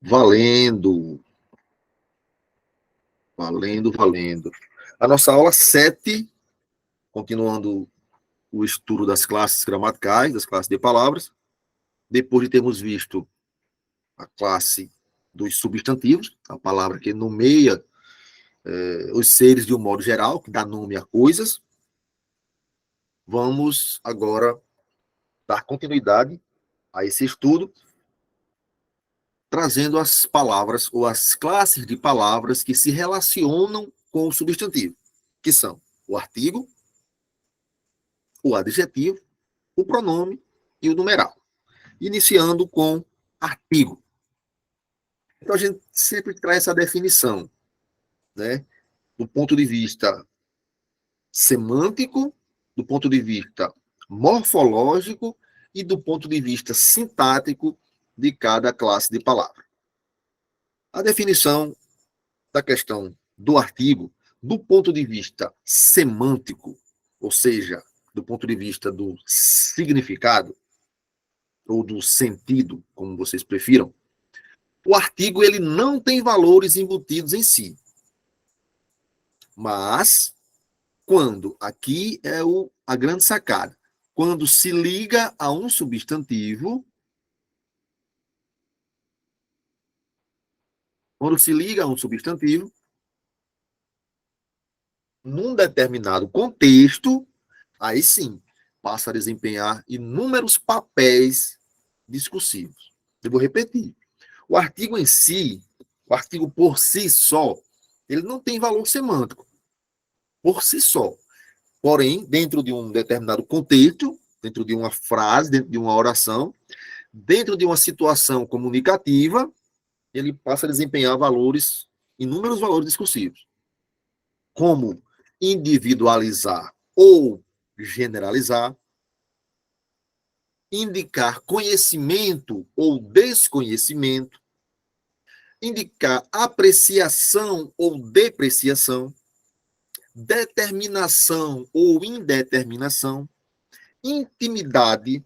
Valendo. A nossa aula 7, continuando o estudo das classes gramaticais, das classes de palavras, depois de termos visto a classe dos substantivos, a palavra que nomeia os seres de um modo geral, que dá nome a coisas, vamos agora dar continuidade a esse estudo, trazendo as palavras ou as classes de palavras que se relacionam com o substantivo, que são o artigo, o adjetivo, o pronome e o numeral. Iniciando com artigo. Então, a gente sempre traz essa definição, né? Do ponto de vista semântico, do ponto de vista morfológico e do ponto de vista sintático de cada classe de palavra. A definição da questão do artigo, do ponto de vista semântico, ou seja, do ponto de vista do significado, ou do sentido, como vocês prefiram, o artigo ele não tem valores embutidos em si. Mas, quando, aqui é a grande sacada, quando se liga a um substantivo, num determinado contexto, aí sim, passa a desempenhar inúmeros papéis discursivos. Eu vou repetir. O artigo em si, o artigo por si só, ele não tem valor semântico, por si só. Porém, dentro de um determinado contexto, dentro de uma frase, dentro de uma oração, dentro de uma situação comunicativa, ele passa a desempenhar inúmeros valores discursivos. Como individualizar ou generalizar, indicar conhecimento ou desconhecimento, indicar apreciação ou depreciação, determinação ou indeterminação, intimidade,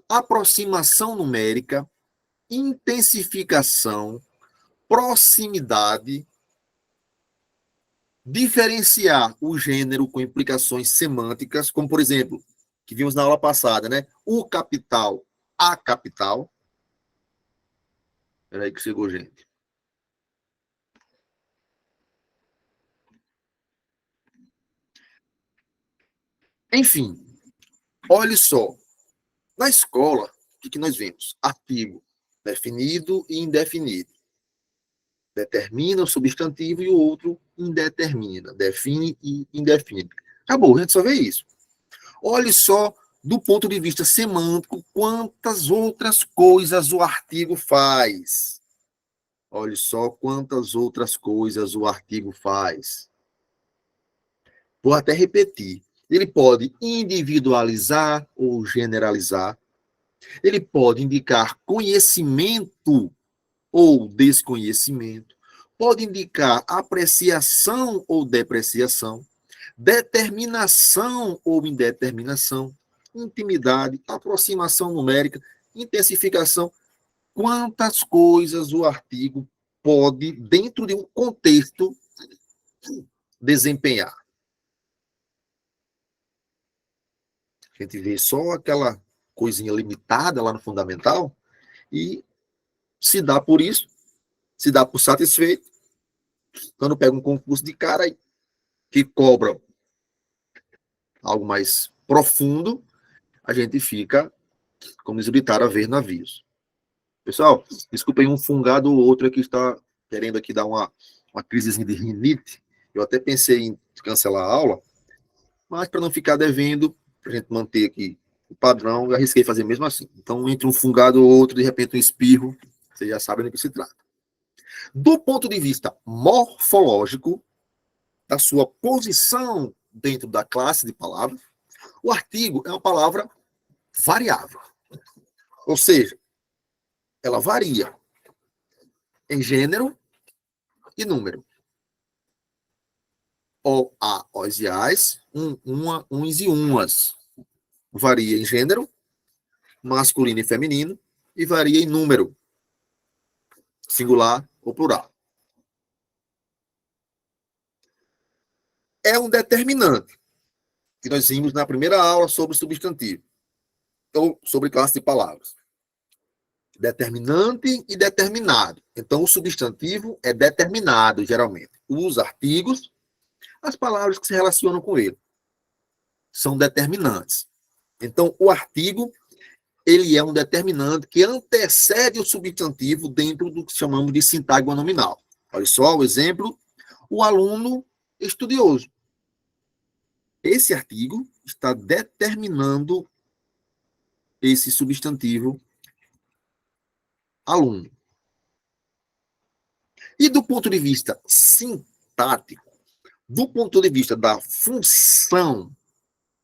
aproximação numérica, intensificação, proximidade, diferenciar o gênero com implicações semânticas, como, por exemplo, que vimos na aula passada, né? O capital, a capital. Espera aí que chegou, gente. Enfim, olhe só. Na escola, o que nós vemos? Artigo definido e indefinido. Determina o substantivo e o outro indetermina. Define e indefine. Acabou, a gente só vê isso. Olhe só, do ponto de vista semântico, quantas outras coisas o artigo faz. Olhe só quantas outras coisas o artigo faz. Vou até repetir. Ele pode individualizar ou generalizar. Ele pode indicar conhecimento ou desconhecimento. Pode indicar apreciação ou depreciação. Determinação ou indeterminação. Intimidade, aproximação numérica, intensificação. Quantas coisas o artigo pode, dentro de um contexto, desempenhar? A gente vê só aquela coisinha limitada lá no fundamental e se dá por isso, se dá por satisfeito. Quando pega um concurso de cara que cobra algo mais profundo, a gente fica, como diz o ditado, a ver navios. Pessoal, desculpem um fungado ou outro que está querendo aqui dar uma crisezinha de rinite. Eu até pensei em cancelar a aula, mas para não ficar devendo, para a gente manter aqui o padrão, eu arrisquei fazer mesmo assim. Então, entre um fungado ou outro, de repente um espirro, vocês já sabem do que se trata. Do ponto de vista morfológico, da sua posição dentro da classe de palavras, o artigo é uma palavra variável. Ou seja, ela varia em gênero e número. O, a, os e as, uma, uns e umas. Varia em gênero, masculino e feminino, e varia em número. singular ou plural. É um determinante, que nós vimos na primeira aula sobre substantivo, ou sobre classe de palavras. Determinante e determinado. Então, o substantivo é determinado, geralmente. Os artigos, as palavras que se relacionam com ele, são determinantes. Então, o artigo, ele é um determinante que antecede o substantivo dentro do que chamamos de sintagma nominal. Olha só o exemplo, o aluno estudioso. Esse artigo está determinando esse substantivo aluno. E do ponto de vista sintático, do ponto de vista da função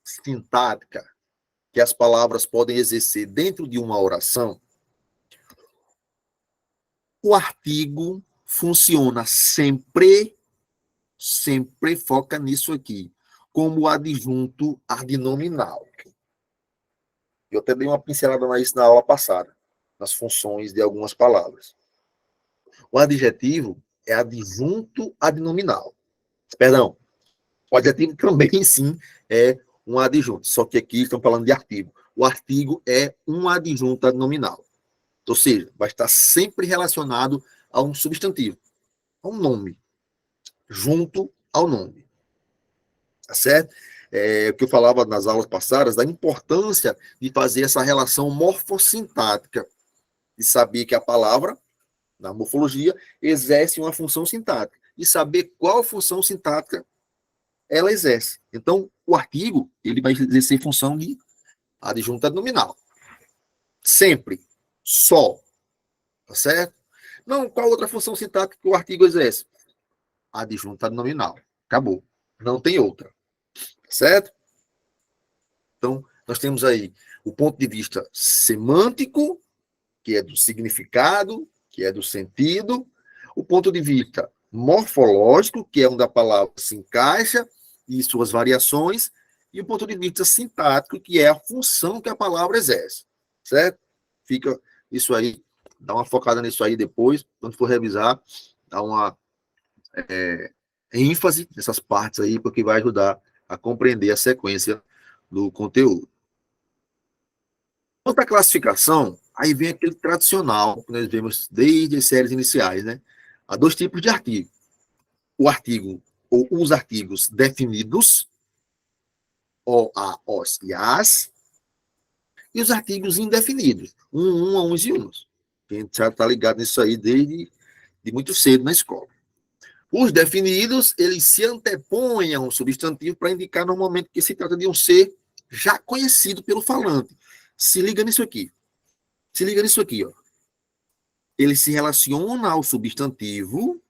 sintática que as palavras podem exercer dentro de uma oração, o artigo funciona sempre foca nisso aqui, como adjunto adnominal. Eu até dei uma pincelada nisso na aula passada, nas funções de algumas palavras. O adjetivo é adjunto adnominal. Perdão, o adjetivo também, sim, é um adjunto, só que aqui estamos falando de artigo. O artigo é um adjunto adnominal. Ou seja, vai estar sempre relacionado a um substantivo, a um nome, junto ao nome. Tá certo? É o que eu falava nas aulas passadas, da importância de fazer essa relação morfossintática, de saber que a palavra, na morfologia, exerce uma função sintática, e saber qual função sintática ela exerce. Então, o artigo, ele vai exercer função de adjunto adnominal. Sempre. Só. Tá certo? Não, qual outra função sintática que o artigo exerce? Adjunto adnominal. Acabou. Não tem outra. Certo? Então, nós temos aí o ponto de vista semântico, que é do significado, que é do sentido, o ponto de vista morfológico, que é onde a palavra se encaixa e suas variações, e o ponto de vista sintático, que é a função que a palavra exerce. Certo? Fica isso aí, dá uma focada nisso aí depois, quando for revisar, dá uma ênfase nessas partes aí, porque vai ajudar a compreender a sequência do conteúdo. Quanto à classificação, aí vem aquele tradicional, que nós vemos desde as séries iniciais, né? Há dois tipos de artigo. O artigo, ou os artigos definidos, o, a, os e as, e os artigos indefinidos, a, uns e uns. A gente já está ligado nisso aí desde de muito cedo na escola. Os definidos, eles se antepõem a um substantivo para indicar normalmente que se trata de um ser já conhecido pelo falante. Se liga nisso aqui. Se liga nisso aqui, ó. Ele se relaciona ao substantivo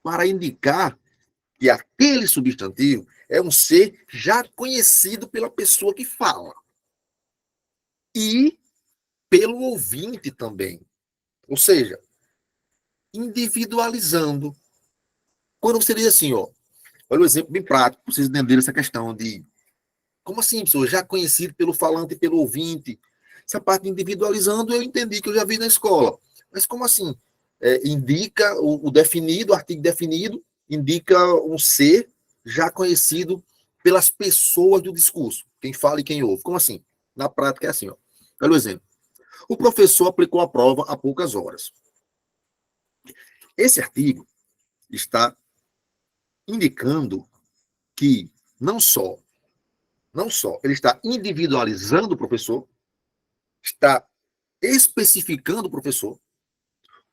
para indicar que aquele substantivo é um ser já conhecido pela pessoa que fala. E pelo ouvinte também. Ou seja, individualizando. Quando você diz assim, ó, olha o exemplo bem prático, para vocês entenderem essa questão de como assim, pessoa? Já conhecido pelo falante e pelo ouvinte. Essa parte individualizando eu entendi que eu já vi na escola. Mas como assim? Indica o definido, o artigo definido, indica um ser já conhecido pelas pessoas do discurso. Quem fala e quem ouve. Como assim? Na prática é assim, ó. Olha o exemplo. O professor aplicou a prova há poucas horas. Esse artigo está indicando que não só ele está individualizando o professor, está especificando o professor,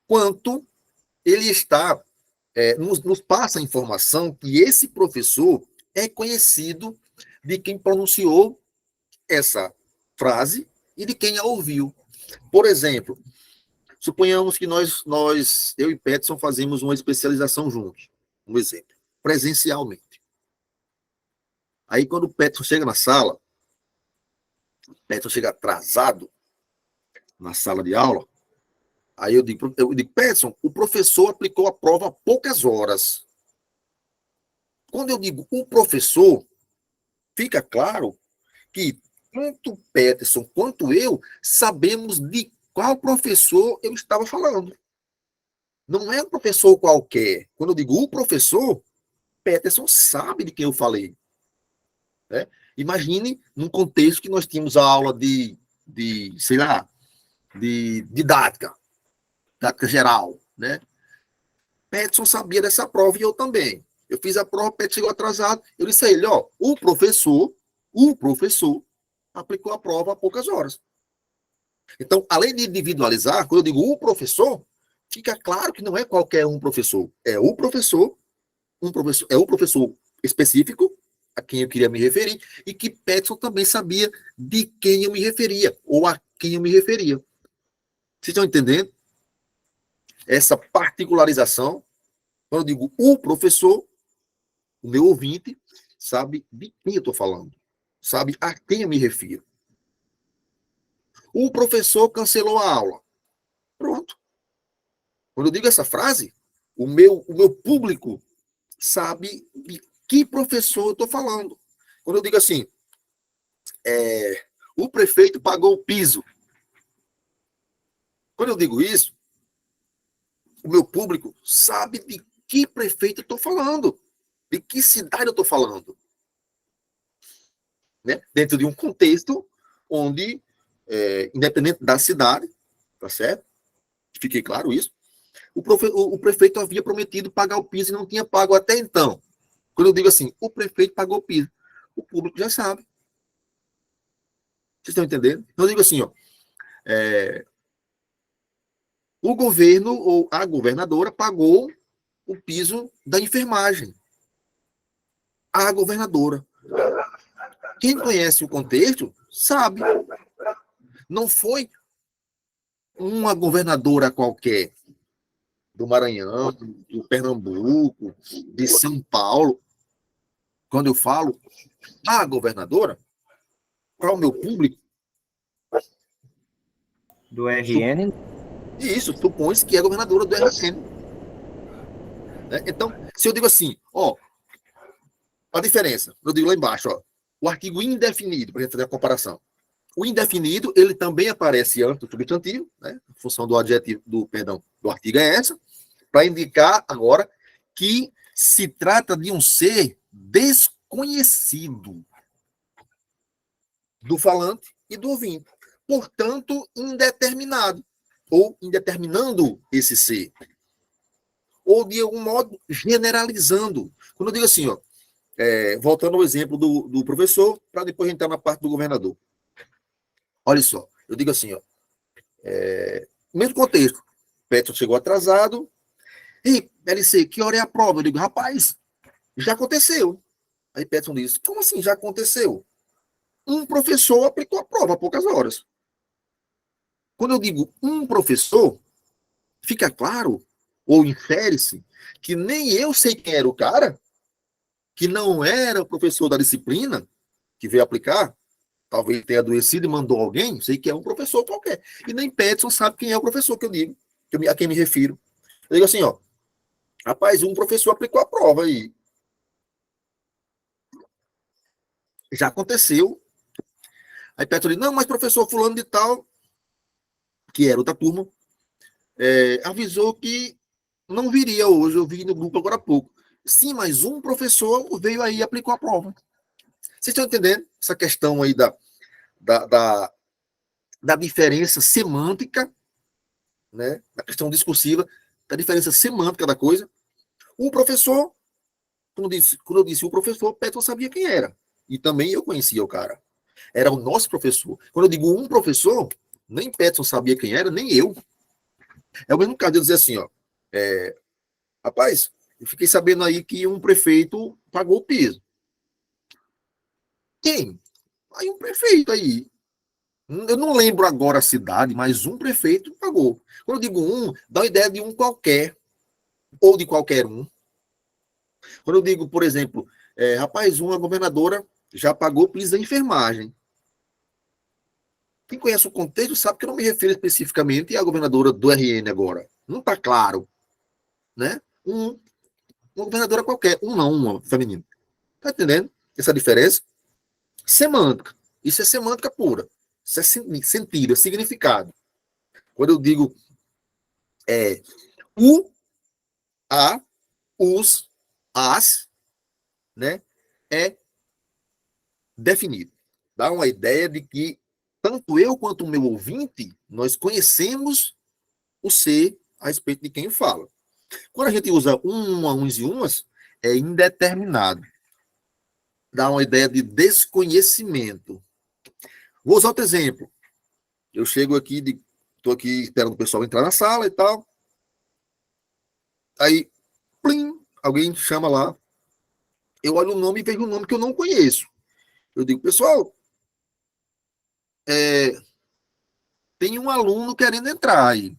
quanto ele está nos passa a informação que esse professor é conhecido de quem pronunciou essa frase e de quem a ouviu. Por exemplo, suponhamos que eu e Peterson fazemos uma especialização juntos, um exemplo, presencialmente. Aí, quando o Peterson chega na sala, Peterson chega atrasado na sala de aula, aí eu digo, Peterson, o professor aplicou a prova há poucas horas. Quando eu digo o professor, fica claro que tanto Peterson quanto eu sabemos de qual professor eu estava falando. Não é um professor qualquer. Quando eu digo o professor, Peterson sabe de quem eu falei. Né? Imagine num contexto que nós tínhamos a aula sei lá, de didática geral, né? Peterson sabia dessa prova e eu também. Eu fiz a prova, Peterson chegou atrasado. Eu disse a ele, ó, o professor aplicou a prova há poucas horas. Então, além de individualizar, quando eu digo o professor, fica claro que não é qualquer um professor. É o professor, é o professor específico a quem eu queria me referir e que Peterson também sabia de quem eu me referia ou a quem eu me referia. Vocês estão entendendo? Essa particularização, quando eu digo o professor, o meu ouvinte sabe de quem eu estou falando, sabe a quem eu me refiro. O professor cancelou a aula. Pronto. Quando eu digo essa frase, o meu público sabe de que professor eu estou falando. Quando eu digo assim, o prefeito pagou o piso. Quando eu digo isso, o meu público sabe de que prefeito eu estou falando, de que cidade eu estou falando. Né? Dentro de um contexto onde, independente da cidade, tá certo? Fiquei claro isso. O prefeito havia prometido pagar o piso e não tinha pago até então. Quando eu digo assim, o prefeito pagou o piso, o público já sabe. Vocês estão entendendo? Então eu digo assim, ó, o governo ou a governadora pagou o piso da enfermagem. A governadora. Quem conhece o contexto sabe. Não foi uma governadora qualquer do Maranhão, do Pernambuco, de São Paulo. Quando eu falo a governadora, para o meu público, do RN. Isso, supõe-se que é governadora do RN. Né? Então, se eu digo assim, ó, a diferença, eu digo lá embaixo, ó, o artigo indefinido, para a gente fazer a comparação. O indefinido, ele também aparece antes do substantivo, né? A função do adjetivo, do artigo é essa, para indicar agora que se trata de um ser desconhecido do falante e do ouvinte. Portanto, indeterminado, ou indeterminando esse ser. Ou, de algum modo, generalizando. Quando eu digo assim, ó, voltando ao exemplo do professor, para depois entrar na parte do governador. Olha só, eu digo assim, ó, mesmo contexto, Petro chegou atrasado, ei, LC, que hora é a prova? Eu digo, rapaz, já aconteceu. Aí Petro diz, como assim já aconteceu? Um professor aplicou a prova há poucas horas. Quando eu digo um professor, fica claro, ou infere-se, que nem eu sei quem era o cara, que não era o professor da disciplina, que veio aplicar, talvez tenha adoecido e mandou alguém, sei que é um professor qualquer. E nem Peterson sabe quem é o professor que eu digo, a quem me refiro. Eu digo assim, ó, rapaz, um professor aplicou a prova aí. Já aconteceu. Aí Peterson diz, não, mas professor fulano de tal, que era outra turma, avisou que não viria hoje, eu vi no grupo agora há pouco. Sim, mas um professor veio aí e aplicou a prova. Vocês estão entendendo essa questão aí da, da, da diferença semântica, né? Da questão discursiva, da diferença semântica da coisa? O professor, quando eu disse o professor, Petro sabia quem era. E também eu conhecia o cara. Era o nosso professor. Quando eu digo um professor, nem Petro sabia quem era, nem eu. É o mesmo caso de eu dizer assim, ó, rapaz, eu fiquei sabendo aí que um prefeito pagou o piso. Quem? Aí um prefeito aí. Eu não lembro agora a cidade, mas um prefeito pagou. Quando eu digo um, dá uma ideia de um qualquer, ou de qualquer um. Quando eu digo, por exemplo, rapaz, uma governadora já pagou o piso da enfermagem. Quem conhece o contexto sabe que eu não me refiro especificamente à governadora do RN agora. Não está claro. Né? Uma governadora qualquer. Um não, uma feminina. Está entendendo essa diferença? Semântica. Isso é semântica pura. Isso é sentido, é significado. Quando eu digo o, a, os, as, né, é definido. Dá uma ideia de que tanto eu quanto o meu ouvinte, nós conhecemos o ser a respeito de quem fala. Quando a gente usa uns e umas, é indeterminado. Dá uma ideia de desconhecimento. Vou usar outro exemplo. Eu chego aqui, estou aqui esperando o pessoal entrar na sala e tal. Aí, plim, alguém chama lá. Eu olho o nome e vejo um nome que eu não conheço. Eu digo, pessoal, tem um aluno querendo entrar aí.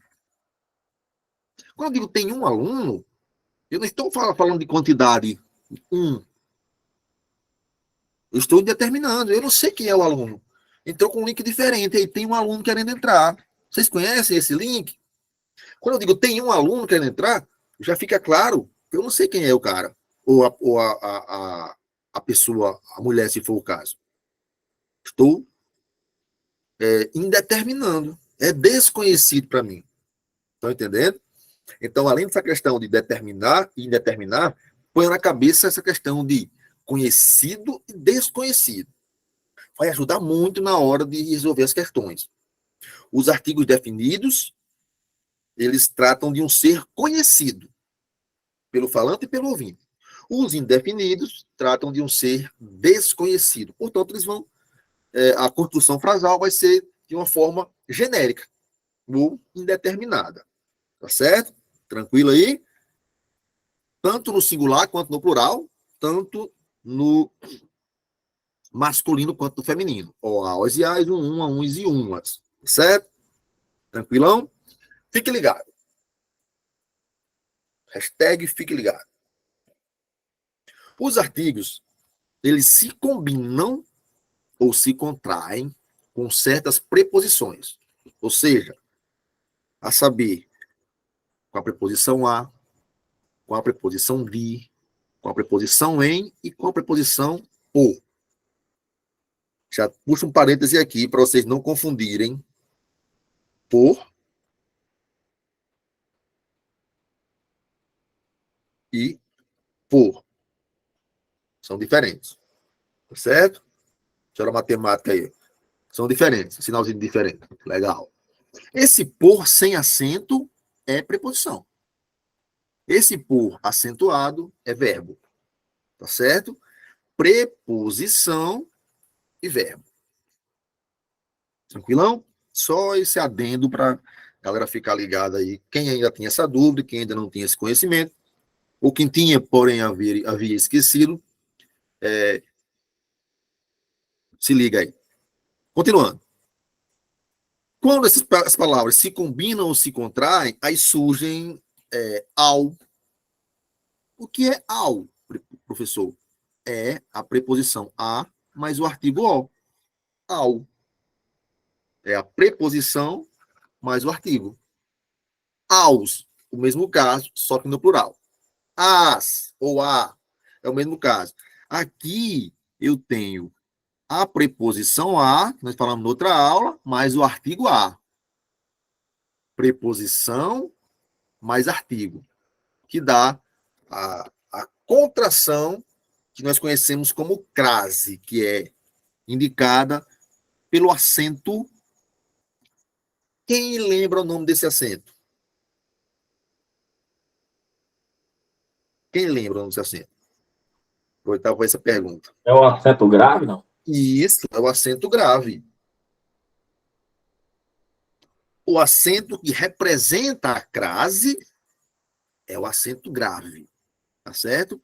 Quando eu digo tem um aluno, eu não estou falando de quantidade. Eu estou determinando. Eu não sei quem é o aluno. Entrou com um link diferente. Aí tem um aluno querendo entrar. Vocês conhecem esse link? Quando eu digo tem um aluno querendo entrar, já fica claro que eu não sei quem é o cara. Ou a pessoa, a mulher, se for o caso. Estou indeterminando. É desconhecido para mim. Estão entendendo? Então, além dessa questão de determinar e indeterminar, põe na cabeça essa questão de conhecido e desconhecido. Vai ajudar muito na hora de resolver as questões. Os artigos definidos, eles tratam de um ser conhecido pelo falante e pelo ouvinte. Os indefinidos tratam de um ser desconhecido. Portanto, eles vão. A construção frasal vai ser de uma forma genérica ou indeterminada. Tá certo? Tranquilo aí? Tanto no singular quanto no plural, tanto no masculino quanto no feminino. O, a, os e as, a, uns e umas. Certo? Tranquilão? Fique ligado. Hashtag fique ligado. Os artigos, eles se combinam ou se contraem com certas preposições. Ou seja, a saber, com a preposição a, com a preposição de, com a preposição em e com a preposição o. Já puxo um parêntese aqui para vocês não confundirem por e por. São diferentes. Tá certo? Deixa eu matemática aí. São diferentes. Sinalzinho diferente. Legal. Esse por sem acento é preposição. Esse por acentuado é verbo. Tá certo? Preposição e verbo. Tranquilão? Só esse adendo para a galera ficar ligada aí. Quem ainda tinha essa dúvida, quem ainda não tinha esse conhecimento, ou quem tinha, porém, havia esquecido, se liga aí. Continuando. Quando essas palavras se combinam ou se contraem, aí surgem ao. O que é ao, professor? É a preposição a mais o artigo o. Ao. É a preposição mais o artigo. Aos, o mesmo caso, só que no plural. As ou a, é o mesmo caso. Aqui eu tenho a preposição a, nós falamos na outra aula, mais o artigo a. Preposição mais artigo, que dá a contração que nós conhecemos como crase, que é indicada pelo acento. Quem lembra o nome desse acento? Quem lembra o nome desse acento? Vou aproveitar com essa pergunta. É o acento grave, não? Isso, é o acento grave. O acento que representa a crase é o acento grave, tá certo?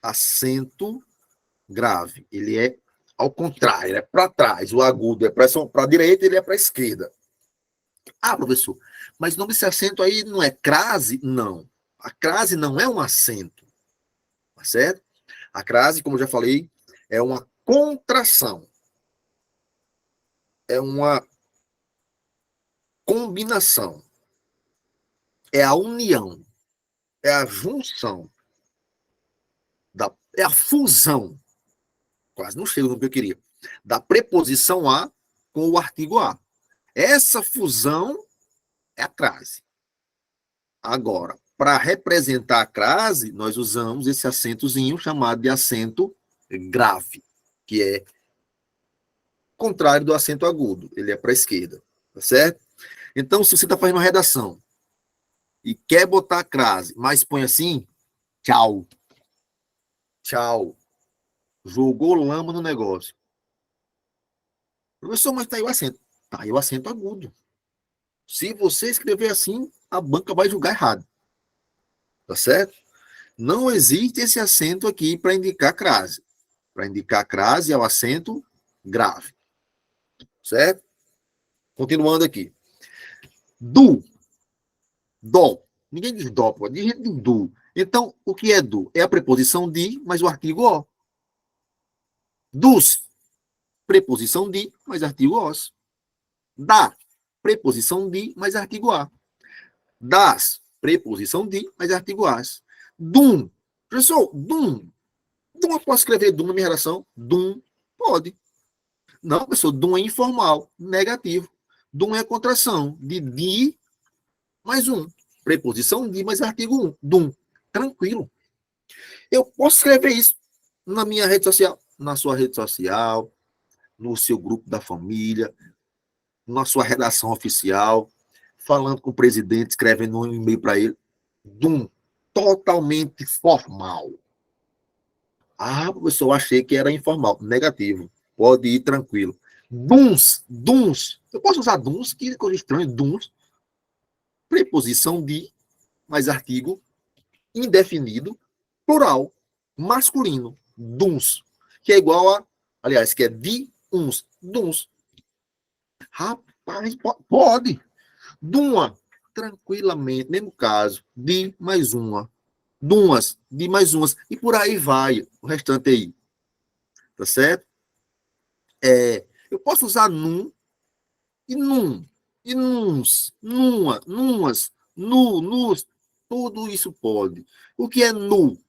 Acento grave. Ele é ao contrário, ele é para trás. O agudo é para a direita, ele é para a esquerda. Ah, professor, mas o nome desse acento aí não é crase? Não. A crase não é um acento, tá certo? A crase, como eu já falei, é uma contração. É uma combinação. É a união. É a junção. É a fusão. Quase não chego no que eu queria. Da preposição a com o artigo a. Essa fusão é a crase. Agora, para representar a crase, nós usamos esse acentozinho chamado de acento grave, que é contrário do acento agudo. Ele é para a esquerda, tá certo? Então, se você está fazendo uma redação e quer botar a crase, mas põe assim, tchau. Tchau. Jogou lama no negócio. Professor, mas tá aí o acento. Tá aí o acento agudo. Se você escrever assim, a banca vai julgar errado. Tá certo? Não existe esse acento aqui para indicar crase. Para indicar crase é o acento grave. Certo? Continuando aqui. Do. Dó. Ninguém diz dó, pô. Diz do. Então, o que é do? É a preposição de, mais o artigo o. Dos. Preposição de, mais artigo os. Da. Preposição de, mais artigo a. Das. Preposição de, mais artigo as. Dum. Professor, dum. Dum, eu posso escrever dum na minha redação? Dum. Pode. Não, professor, dum é informal, negativo. Dum é a contração de mais um. Preposição de mais artigo 1. Dum. Tranquilo. Eu posso escrever isso na minha rede social, na sua rede social, no seu grupo da família, na sua redação oficial, falando com o presidente, escrevendo um e-mail para ele. Dum. Totalmente formal. Ah, professor, eu achei que era informal. Negativo. Pode ir tranquilo. Duns, duns. Eu posso usar duns? Que coisa estranha. Duns. Preposição de, mais artigo, indefinido, plural, masculino. Duns. Que é igual a, aliás, que é de uns. Duns. Rapaz, pode. Duma. Tranquilamente. Mesmo caso. De mais uma. Duas. De mais umas. E por aí vai. O restante aí. Tá certo? Eu posso usar num e num, e nuns, numa, numas, nu, nus, tudo isso pode. O que é nu?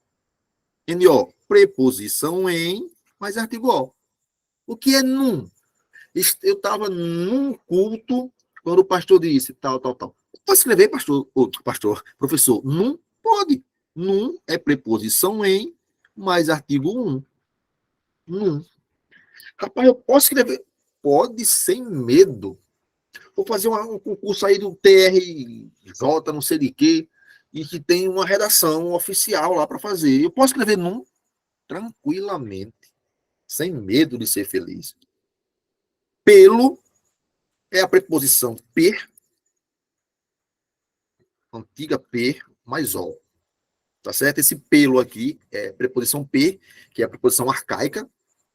NO, preposição em, mais artigo O. O que é num? Eu estava num culto quando o pastor disse tal, tal, tal. Pode escrever, pastor, professor, num? Pode. Num é preposição em, mais artigo 1. Num. Rapaz, eu posso escrever? Pode, sem medo. Vou fazer um concurso aí do TRJ, não sei de quê, e que tem uma redação oficial lá para fazer. Eu posso escrever num tranquilamente, sem medo de ser feliz. Pelo é a preposição per, antiga per, mais o. Tá certo? Esse pelo aqui é preposição per, que é a preposição arcaica,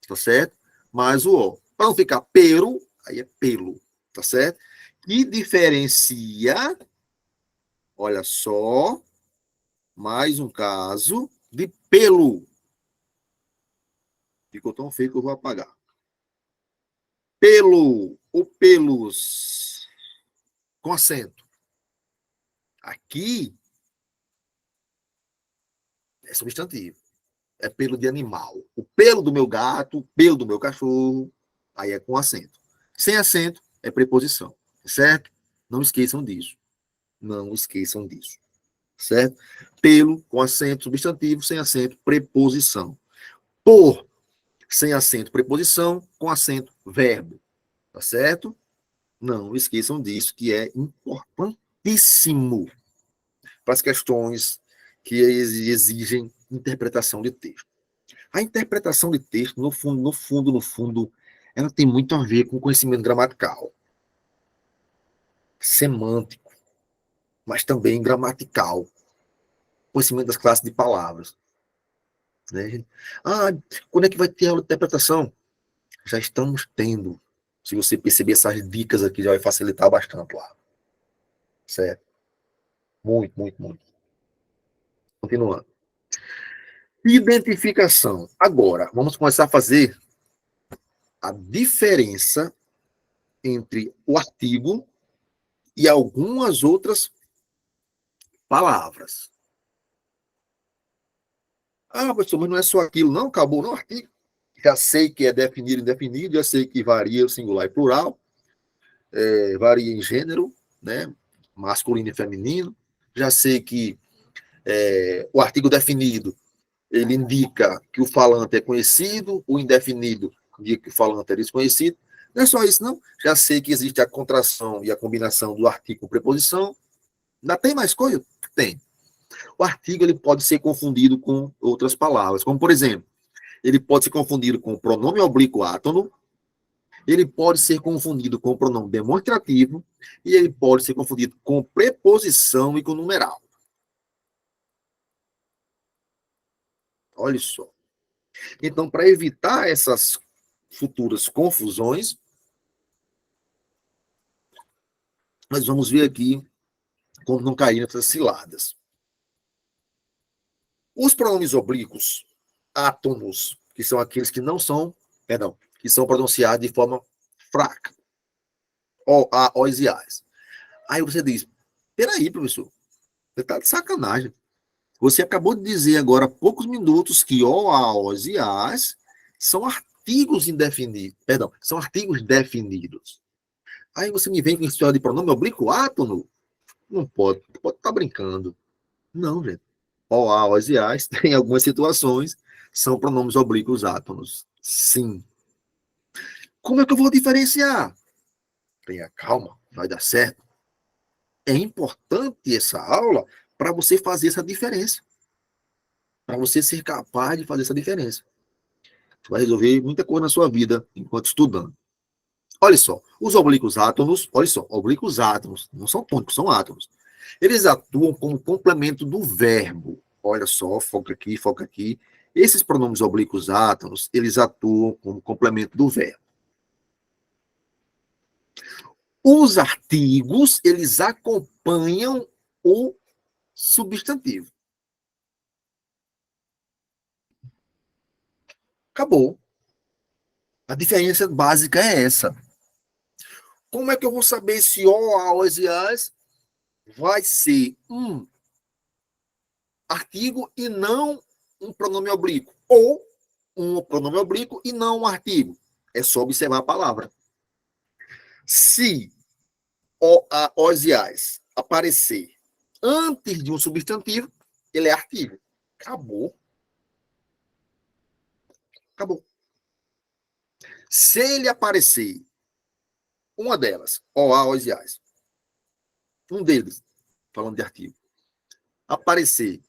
tá certo? Mais o o. Para não ficar pero, aí é pelo, tá certo? Que diferencia, olha só, mais um caso de pelo. Ficou tão feio que eu vou apagar. Pelo ou pelos com acento. Aqui é substantivo. É pelo de animal. O pelo do meu gato, o pelo do meu cachorro, aí é com acento. Sem acento é preposição, certo? Não esqueçam disso. Não esqueçam disso. Certo? Pelo com acento substantivo, sem acento preposição. Por sem acento preposição, com acento verbo. Tá certo? Não esqueçam disso, que é importantíssimo para as questões que exigem interpretação de texto. A interpretação de texto, no fundo, ela tem muito a ver com conhecimento gramatical, semântico, mas também gramatical, conhecimento das classes de palavras. Né? Ah, quando é que vai ter aula de interpretação? Já estamos tendo. Se você perceber essas dicas aqui, já vai facilitar bastante lá. Certo? Muito, muito, muito. Continuando. Identificação. Agora, vamos começar a fazer a diferença entre o artigo e algumas outras palavras. Ah, professor, mas não é só aquilo, não? Acabou no artigo. Já sei que é definido e indefinido, já sei que varia o singular e plural, varia em gênero, né? masculino e feminino. Já sei que o artigo definido, ele indica que o falante é conhecido, o indefinido indica que o falante é desconhecido. Não é só isso, não. Já sei que existe a contração e a combinação do artigo com preposição. Ainda tem mais coisa? Tem. O artigo ele pode ser confundido com outras palavras, como, por exemplo, ele pode ser confundido com o pronome oblíquo átono, ele pode ser confundido com o pronome demonstrativo e ele pode ser confundido com preposição e com numeral. Olha só. Então, para evitar essas futuras confusões, nós vamos ver aqui como não cair nessas ciladas. Os pronomes oblíquos, átomos, que são aqueles que não são, perdão, que são pronunciados de forma fraca, o, a, os e as. Aí você diz, peraí, professor, você está de sacanagem. Você acabou de dizer agora há poucos minutos que o, a, os e as são artigos indefinidos, perdão, são artigos definidos. Aí você me vem com história de pronome oblíquo átono? Não pode estar brincando. Não, gente. O, a, os e as, em algumas situações, são pronomes oblíquos átonos. Sim. Como é que eu vou diferenciar? Tenha calma, vai dar certo. É importante essa aula para você fazer essa diferença. Para você ser capaz de fazer essa diferença. Você vai resolver muita coisa na sua vida enquanto estudando. Olha só, os oblíquos átomos, olha só, oblíquos átomos, não são tônicos, são átomos. Eles atuam como complemento do verbo. Olha só, foca aqui, foca aqui. Esses pronomes oblíquos átomos, eles atuam como complemento do verbo. Os artigos, eles acompanham o substantivo. Acabou. A diferença básica é essa. Como é que eu vou saber se o, a, os e as vai ser um artigo e não um pronome oblíquo? Ou um pronome oblíquo e não um artigo? É só observar a palavra. Se o, a, os e as aparecer antes de um substantivo, ele é artigo. Acabou. Acabou. Se ele aparecer, uma delas, o, a, os e as, um deles, falando de artigo, aparecer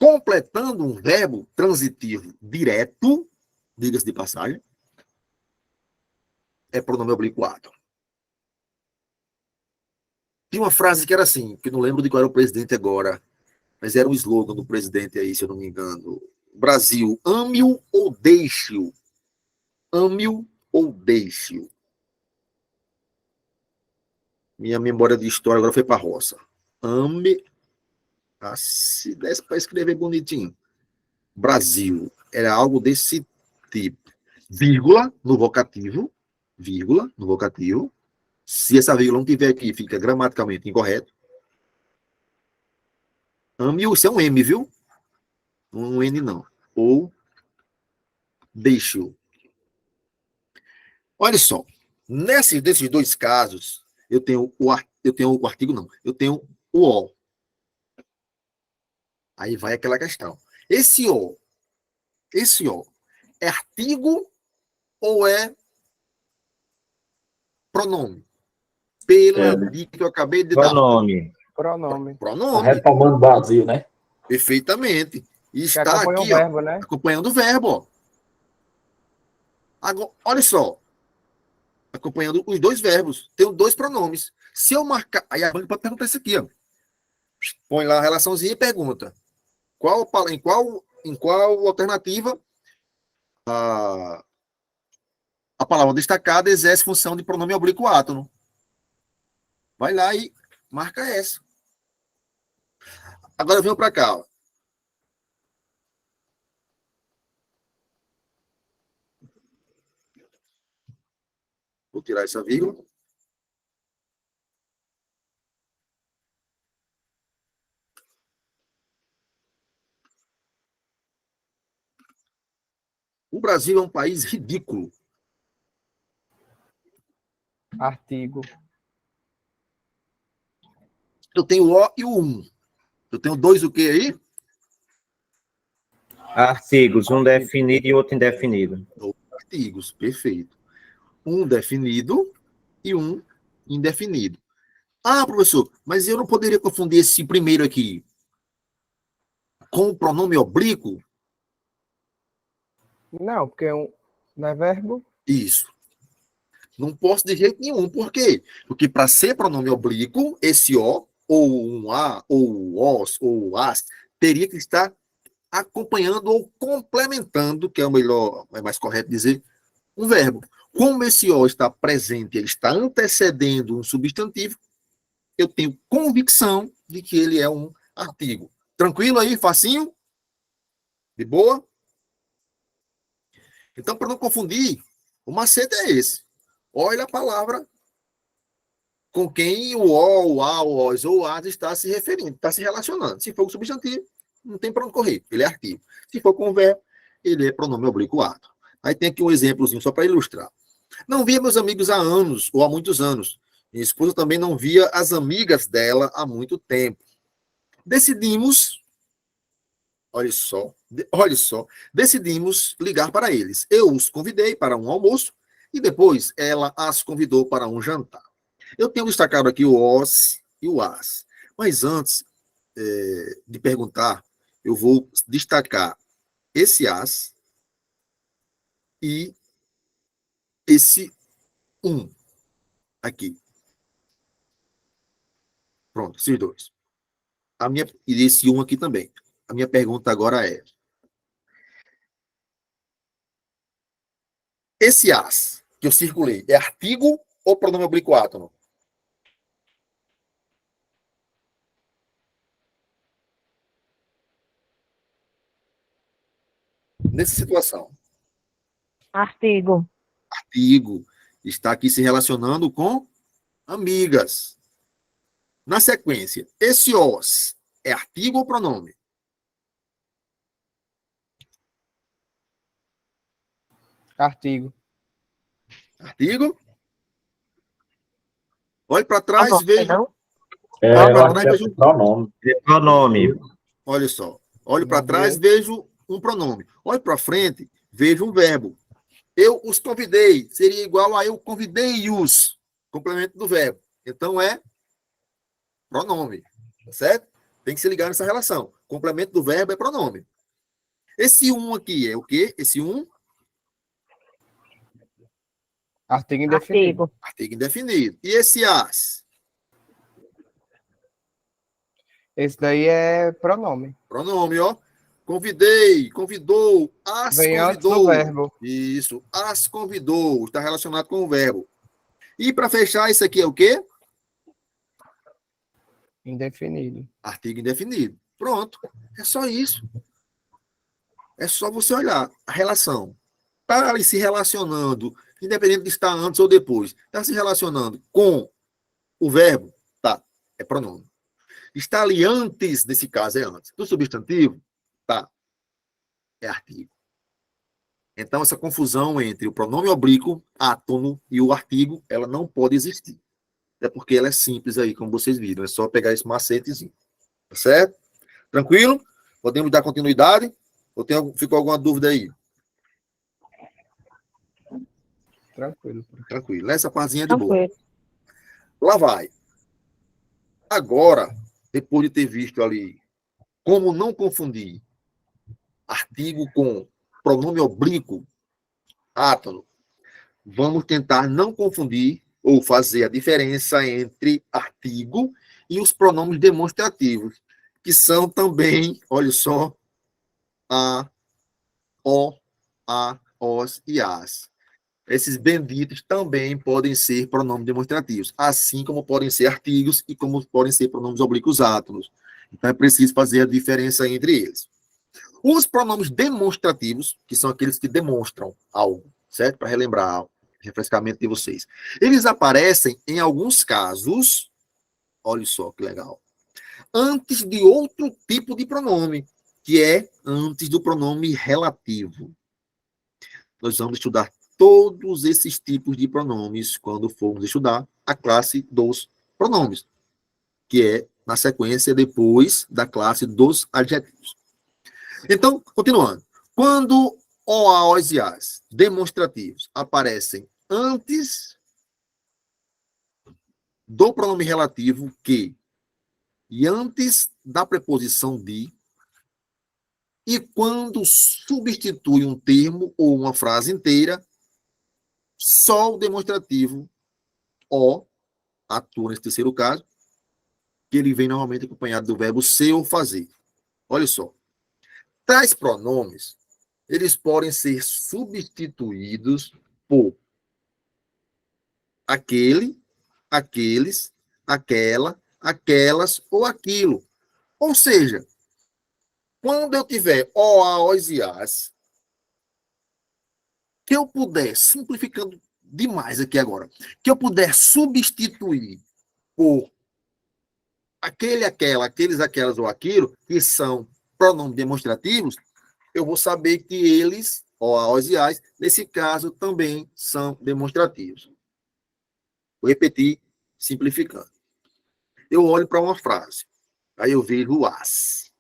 completando um verbo transitivo direto, diga-se de passagem, é pronome oblíquo átomo. Tinha uma frase que era assim, que eu não lembro de qual era o presidente agora, mas era um slogan do presidente aí, se eu não me engano. Brasil, ame-o ou deixe-o. Ame-o ou deixe-o. Minha memória de história agora foi para a roça. Ame. Ah, se desse para escrever bonitinho. Brasil. Era algo desse tipo. Vírgula no vocativo. Vírgula no vocativo. Se essa vírgula não tiver aqui, fica gramaticalmente incorreto. Ame-o, isso é um M, viu? Um N não. Ou deixe-o. Olha só. Desses dois casos, eu tenho o artigo, não. Eu tenho o O. Aí vai aquela questão. Esse O é artigo ou é pronome? Pela É, dica que eu acabei de dar. pronome. Pronome. Tá Pronome. retomando o Brasil, né? Perfeitamente. E Que está acompanha o aqui, ó, verbo, né? acompanhando o verbo. Ó. Agora, olha só. Acompanhando os dois verbos. Tenho dois pronomes. Se eu marcar. Aí a banca pode perguntar isso aqui, ó. Põe lá a relaçãozinha e pergunta. Em qual alternativa a palavra destacada exerce função de pronome oblíquo átono? Vai lá e marca essa. Agora venho para cá. Ó. Vou tirar essa vírgula. O Brasil é um país ridículo. Artigo. Eu tenho o O e o um. Eu tenho dois o quê aí? Artigos, um definido e outro indefinido. Dois artigos, perfeito. Um definido e um indefinido. Ah, professor, mas eu não poderia confundir esse primeiro aqui com o pronome oblíquo? Não, porque não é verbo. Isso. Não posso de jeito nenhum. Por quê? Porque para ser pronome oblíquo, esse O, ou um A, ou os, ou as, teria que estar acompanhando ou complementando, que é o melhor, é mais correto dizer, um verbo. Como esse O está presente, ele está antecedendo um substantivo, eu tenho convicção de que ele é um artigo. Tranquilo aí, facinho? De boa? Então, para não confundir, o macete é esse. Olha a palavra com quem o O, o A, o OS ou o AS está se referindo, está se relacionando. Se for com substantivo, não tem para onde correr, ele é artigo. Se for com verbo, ele é pronome oblíquo ato. Aí tem aqui um exemplozinho só para ilustrar. Não via meus amigos há anos, ou há muitos anos. Minha esposa também não via as amigas dela há muito tempo. Decidimos, olha só, decidimos ligar para eles. Eu os convidei para um almoço e depois ela as convidou para um jantar. Eu tenho destacado aqui o os e o as. Mas antes de perguntar, eu vou destacar esse as e esse um aqui. Pronto, esses dois. E esse um aqui também. A minha pergunta agora é: esse as que eu circulei é artigo ou pronome oblíquo átono? Nessa situação, Artigo. artigo está aqui se relacionando com amigas. Na sequência, esse os é artigo ou pronome? Artigo. Artigo. Olhe para trás e Pronome, veja. não? Olhe para Eu acho trás que e é veja. pronome. É pronome. Olha só. Olhe para trás e vejo um pronome. Olhe para frente, vejo um verbo. Eu os convidei. Seria igual a eu convidei-os. Complemento do verbo. Então é pronome. Tá certo? Tem que se ligar nessa relação. Complemento do verbo é pronome. Esse um aqui é o quê? Esse um? Artigo indefinido. Artigo. Artigo indefinido. E esse as? Esse daí é pronome. Pronome, ó. Convidei, convidou, as Vem antes do convidou. verbo. Isso, as convidou. Está relacionado com o verbo. E para fechar, isso aqui é o quê? Indefinido. Artigo indefinido. Pronto. É só isso. É só você olhar a relação. Está ali se relacionando, independente de estar antes ou depois. Está se relacionando com o verbo? Tá. É pronome. Está ali antes, nesse caso é antes. Do substantivo? Tá. É artigo. Então, essa confusão entre o pronome oblíquo, átono e o artigo, ela não pode existir. É porque ela é simples aí, como vocês viram. É só pegar esse macetezinho. Tá certo? Tranquilo? Podemos dar continuidade? Ou ficou alguma dúvida aí? Tranquilo. Tranquilo. Essa parzinha é de boa. Tranquilo. Lá vai. Agora, depois de ter visto ali como não confundir artigo com pronome oblíquo, átono, vamos tentar não confundir ou fazer a diferença entre artigo e os pronomes demonstrativos, que são também, olha só, a, o, a, os e as. Esses benditos também podem ser pronomes demonstrativos, assim como podem ser artigos e como podem ser pronomes oblíquos átonos. Então é preciso fazer a diferença entre eles. Os pronomes demonstrativos, que são aqueles que demonstram algo, certo? Para relembrar o refrescamento de vocês. Eles aparecem, em alguns casos, olha só que legal, antes de outro tipo de pronome, que é antes do pronome relativo. Nós vamos estudar todos esses tipos de pronomes quando formos estudar a classe dos pronomes, que é na sequência depois da classe dos adjetivos. Então, continuando. Quando os e as demonstrativos aparecem antes do pronome relativo que e antes da preposição de, e quando substitui um termo ou uma frase inteira, só o demonstrativo o atua nesse terceiro caso, que ele vem normalmente acompanhado do verbo ser ou fazer. Olha só. Tais pronomes, eles podem ser substituídos por aquele, aqueles, aquela, aquelas ou aquilo. Ou seja, quando eu tiver o, a, os e as, que eu puder, simplificando demais aqui agora, que eu puder substituir por aquele, aquela, aqueles, aquelas ou aquilo, que são pronomes demonstrativos, eu vou saber que eles, o, a, os e as, nesse caso, também são demonstrativos. Vou repetir, simplificando. Eu olho para uma frase, aí eu vejo o as.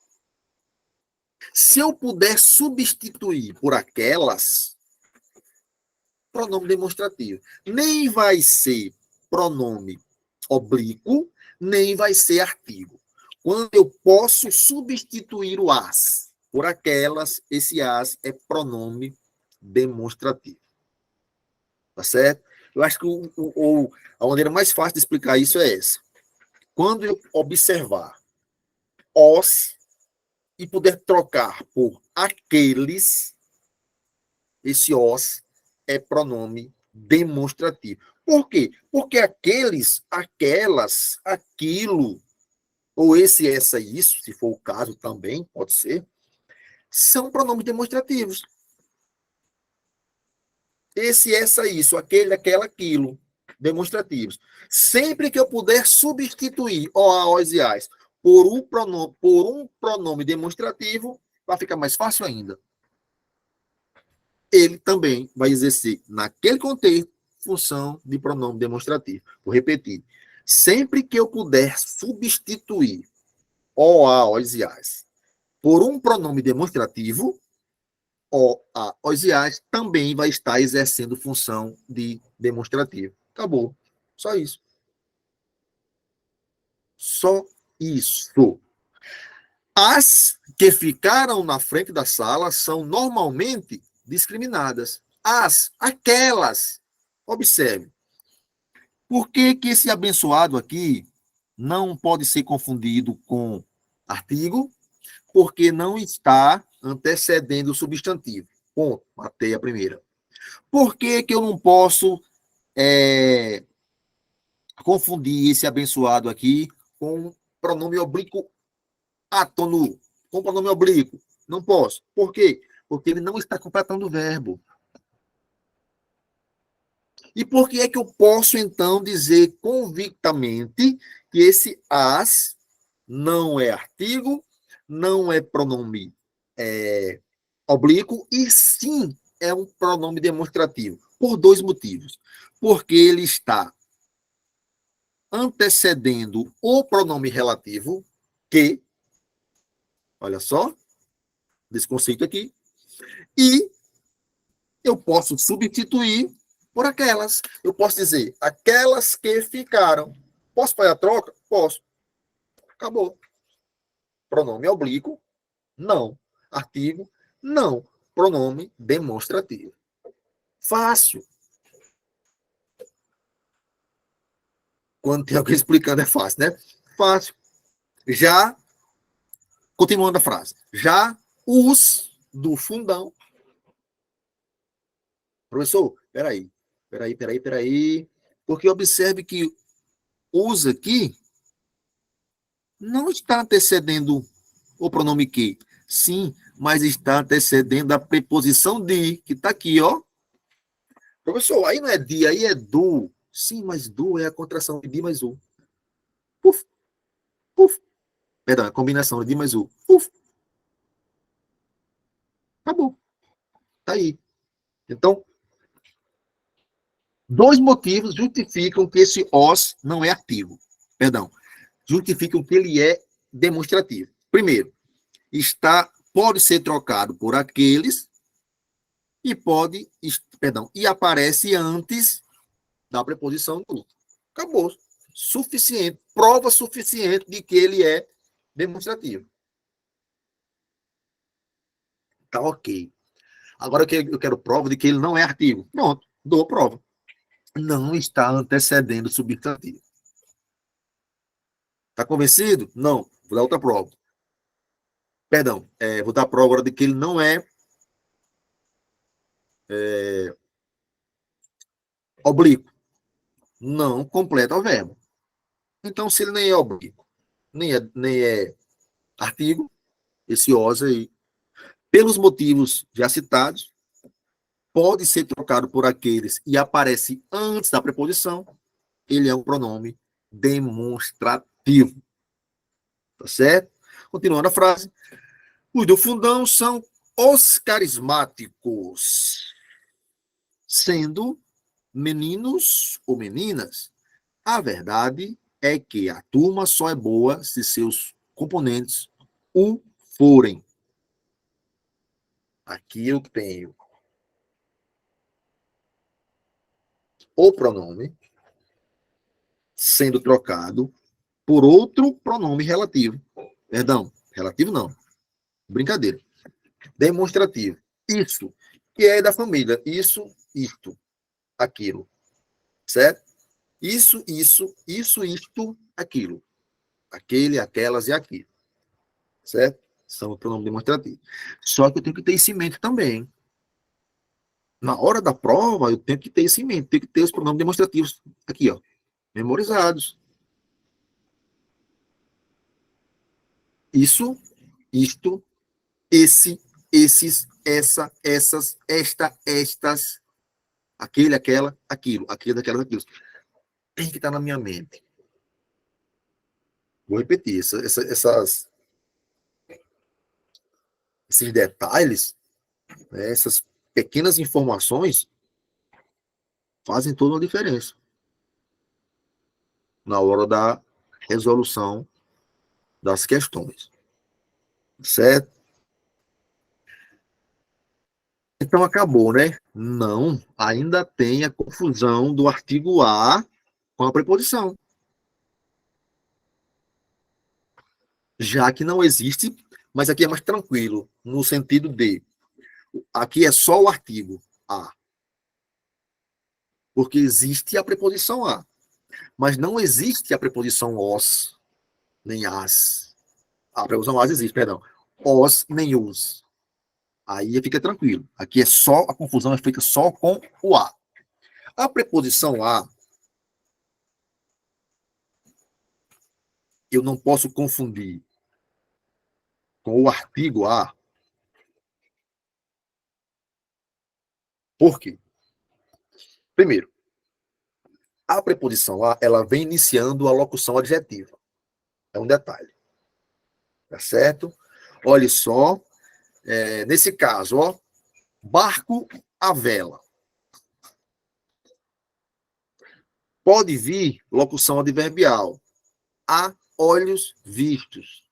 Se eu puder substituir por aquelas, pronome demonstrativo. Nem vai ser pronome oblíquo, nem vai ser artigo. Quando eu posso substituir o as por aquelas, esse as é pronome demonstrativo. Tá certo? Eu acho que a maneira mais fácil de explicar isso é essa. Quando eu observar os e puder trocar por aqueles, esse os é pronome demonstrativo. Por quê? Porque aqueles, aquelas, aquilo, ou esse, essa, isso, se for o caso também, pode ser, são pronomes demonstrativos. Esse, essa, isso, aquele, aquela, aquilo, demonstrativos. Sempre que eu puder substituir o, a, os e as por um pronome demonstrativo, vai ficar mais fácil ainda. Ele também vai exercer, naquele contexto, função de pronome demonstrativo. Vou repetir. Sempre que eu puder substituir o, a, os e as por um pronome demonstrativo, o, a, os e as também vai estar exercendo função de demonstrativo. Acabou. Só isso. Só isso. As que ficaram na frente da sala são normalmente discriminadas. As, aquelas. Observe. Por que que esse abençoado aqui não pode ser confundido com artigo? Porque não está antecedendo o substantivo. Ponto. Matei a primeira. Por que que eu não posso confundir esse abençoado aqui com pronome oblíquo átono? Com pronome oblíquo? Não posso. Por quê? Porque ele não está completando o verbo. E por que é que eu posso, então, dizer convictamente que esse as não é artigo, não é pronome oblíquo, e sim é um pronome demonstrativo? Por dois motivos. Porque ele está antecedendo o pronome relativo, que, olha só, desse conceito aqui, e eu posso substituir por aquelas. Eu posso dizer, aquelas que ficaram. Posso fazer a troca? Posso. Acabou. Pronome oblíquo? Não. Artigo? Não. Pronome demonstrativo. Fácil. Quando tem alguém explicando é fácil, né? Fácil. Já, continuando a frase, já os do fundão. Professor, peraí. Porque observe que os aqui não está antecedendo o pronome que. Sim, mas está antecedendo a preposição de, que está aqui, ó. Professor, aí não é de, aí é do. Sim, mas do é a contração de mais u. Puf, puf. Perdão, a combinação de mais u. Puf. Acabou. Tá aí. Então, dois motivos justificam que esse os não é artigo. Perdão. justificam que ele é demonstrativo. Primeiro, pode ser trocado por aqueles e aparece antes da preposição do. Acabou. Suficiente, prova suficiente de que ele é demonstrativo. Tá ok. Agora eu quero prova de que ele não é artigo. Pronto, dou prova. Não está antecedendo o substantivo. Está convencido? Não. Vou dar outra prova. Perdão, vou dar prova agora de que ele não é oblíquo. Não completa o verbo. Então, se ele nem é oblíquo, nem é artigo, esse os aí, pelos motivos já citados, pode ser trocado por aqueles e aparece antes da preposição, ele é um pronome demonstrativo. Tá certo? Continuando a frase. Os do fundão são os carismáticos, sendo meninos ou meninas. A verdade é que a turma só é boa se seus componentes o forem. Aqui eu tenho o pronome sendo trocado por outro pronome relativo. Perdão, relativo não. Brincadeira. Demonstrativo. Isso, que é da família. Isso, isto, aquilo. Certo? Isso, isto, aquilo. Aquele, aquelas e aquilo. Certo? São o pronome demonstrativo. Só que eu tenho que ter isso em mente também. Na hora da prova, eu tenho que ter isso em mente. Tenho que ter os pronomes demonstrativos aqui, ó. Memorizados. Isso, isto, esse, esses, essa, essas, esta, estas, aquele, aquela, aquilo, aquilo, daquelas, aquilo. Tem que estar na minha mente. Vou repetir, esses detalhes, né, essas pequenas informações fazem toda a diferença na hora da resolução das questões. Certo? Então acabou, né? Não, ainda tem a confusão do artigo A com a preposição. Já que não existe, mas aqui é mais tranquilo, no sentido de, aqui é só o artigo A. Porque existe a preposição A. Mas não existe a preposição os, nem as. A preposição as existe, perdão. Os, nem os. Aí fica tranquilo. Aqui é só, a confusão é feita só com o A. A preposição A, eu não posso confundir com o artigo A. Por quê? Primeiro, a preposição A, ela vem iniciando a locução adjetiva. É um detalhe. Tá certo? Olha só, nesse caso, ó, barco à vela. Pode vir locução adverbial. A olhos vistos.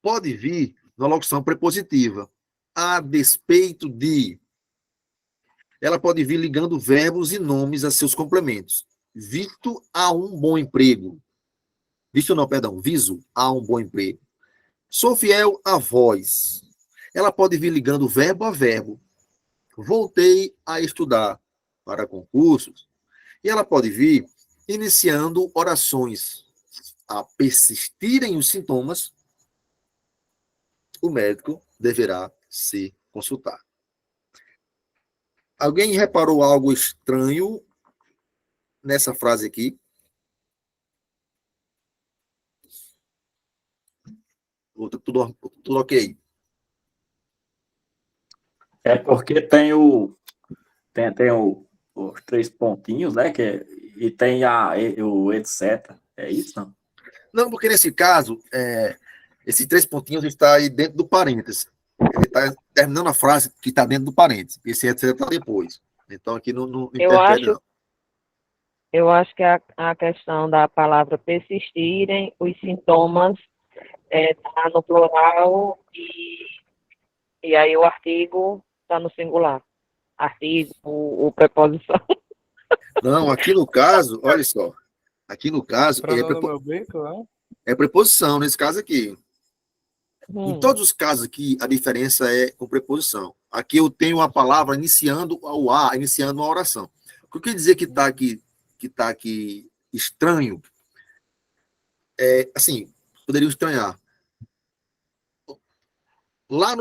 Pode vir na locução prepositiva. A despeito de. Ela pode vir ligando verbos e nomes a seus complementos. Visto a um bom emprego. Visto não, perdão. Viso a um bom emprego. Sou fiel a vós. Ela pode vir ligando verbo a verbo. Voltei a estudar para concursos. E ela pode vir iniciando orações. A persistirem os sintomas, o médico deverá se consultar. Alguém reparou algo estranho nessa frase aqui? Tudo ok? É porque tem os três pontinhos, né? E tem o etc. É isso, não? Não, porque nesse caso, esses três pontinhos está aí dentro do parênteses. Ele está terminando a frase que está dentro do parênteses. Esse etc está depois. Então aqui não interfere, não. Eu acho que a questão da palavra persistirem, os sintomas está no plural e aí o artigo está no singular. Artigo, o preposição. Não, aqui no caso, olha só. Aqui no caso, Pronome oblíquo, né? é preposição, nesse caso aqui. Em todos os casos aqui, a diferença é com preposição. Aqui eu tenho a palavra iniciando o A, iniciando uma oração. O que quer dizer que está aqui estranho? Assim, poderia estranhar. Lá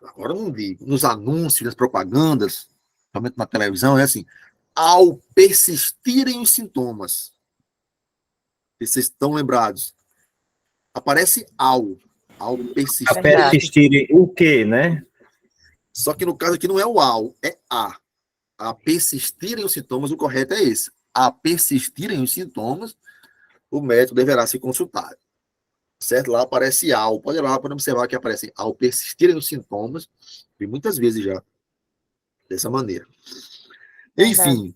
agora eu não digo, nos anúncios, nas propagandas, principalmente na televisão, é assim, ao persistirem os sintomas, vocês estão lembrados, aparece ao persistir. A persistir o quê, né? Só que no caso aqui não é o ao, é a. A persistirem os sintomas, o correto é esse. A persistirem os sintomas, o médico deverá ser consultado. Certo? Lá aparece ao. Pode ir lá para observar que aparece ao persistirem os sintomas, e muitas vezes já dessa maneira. Enfim,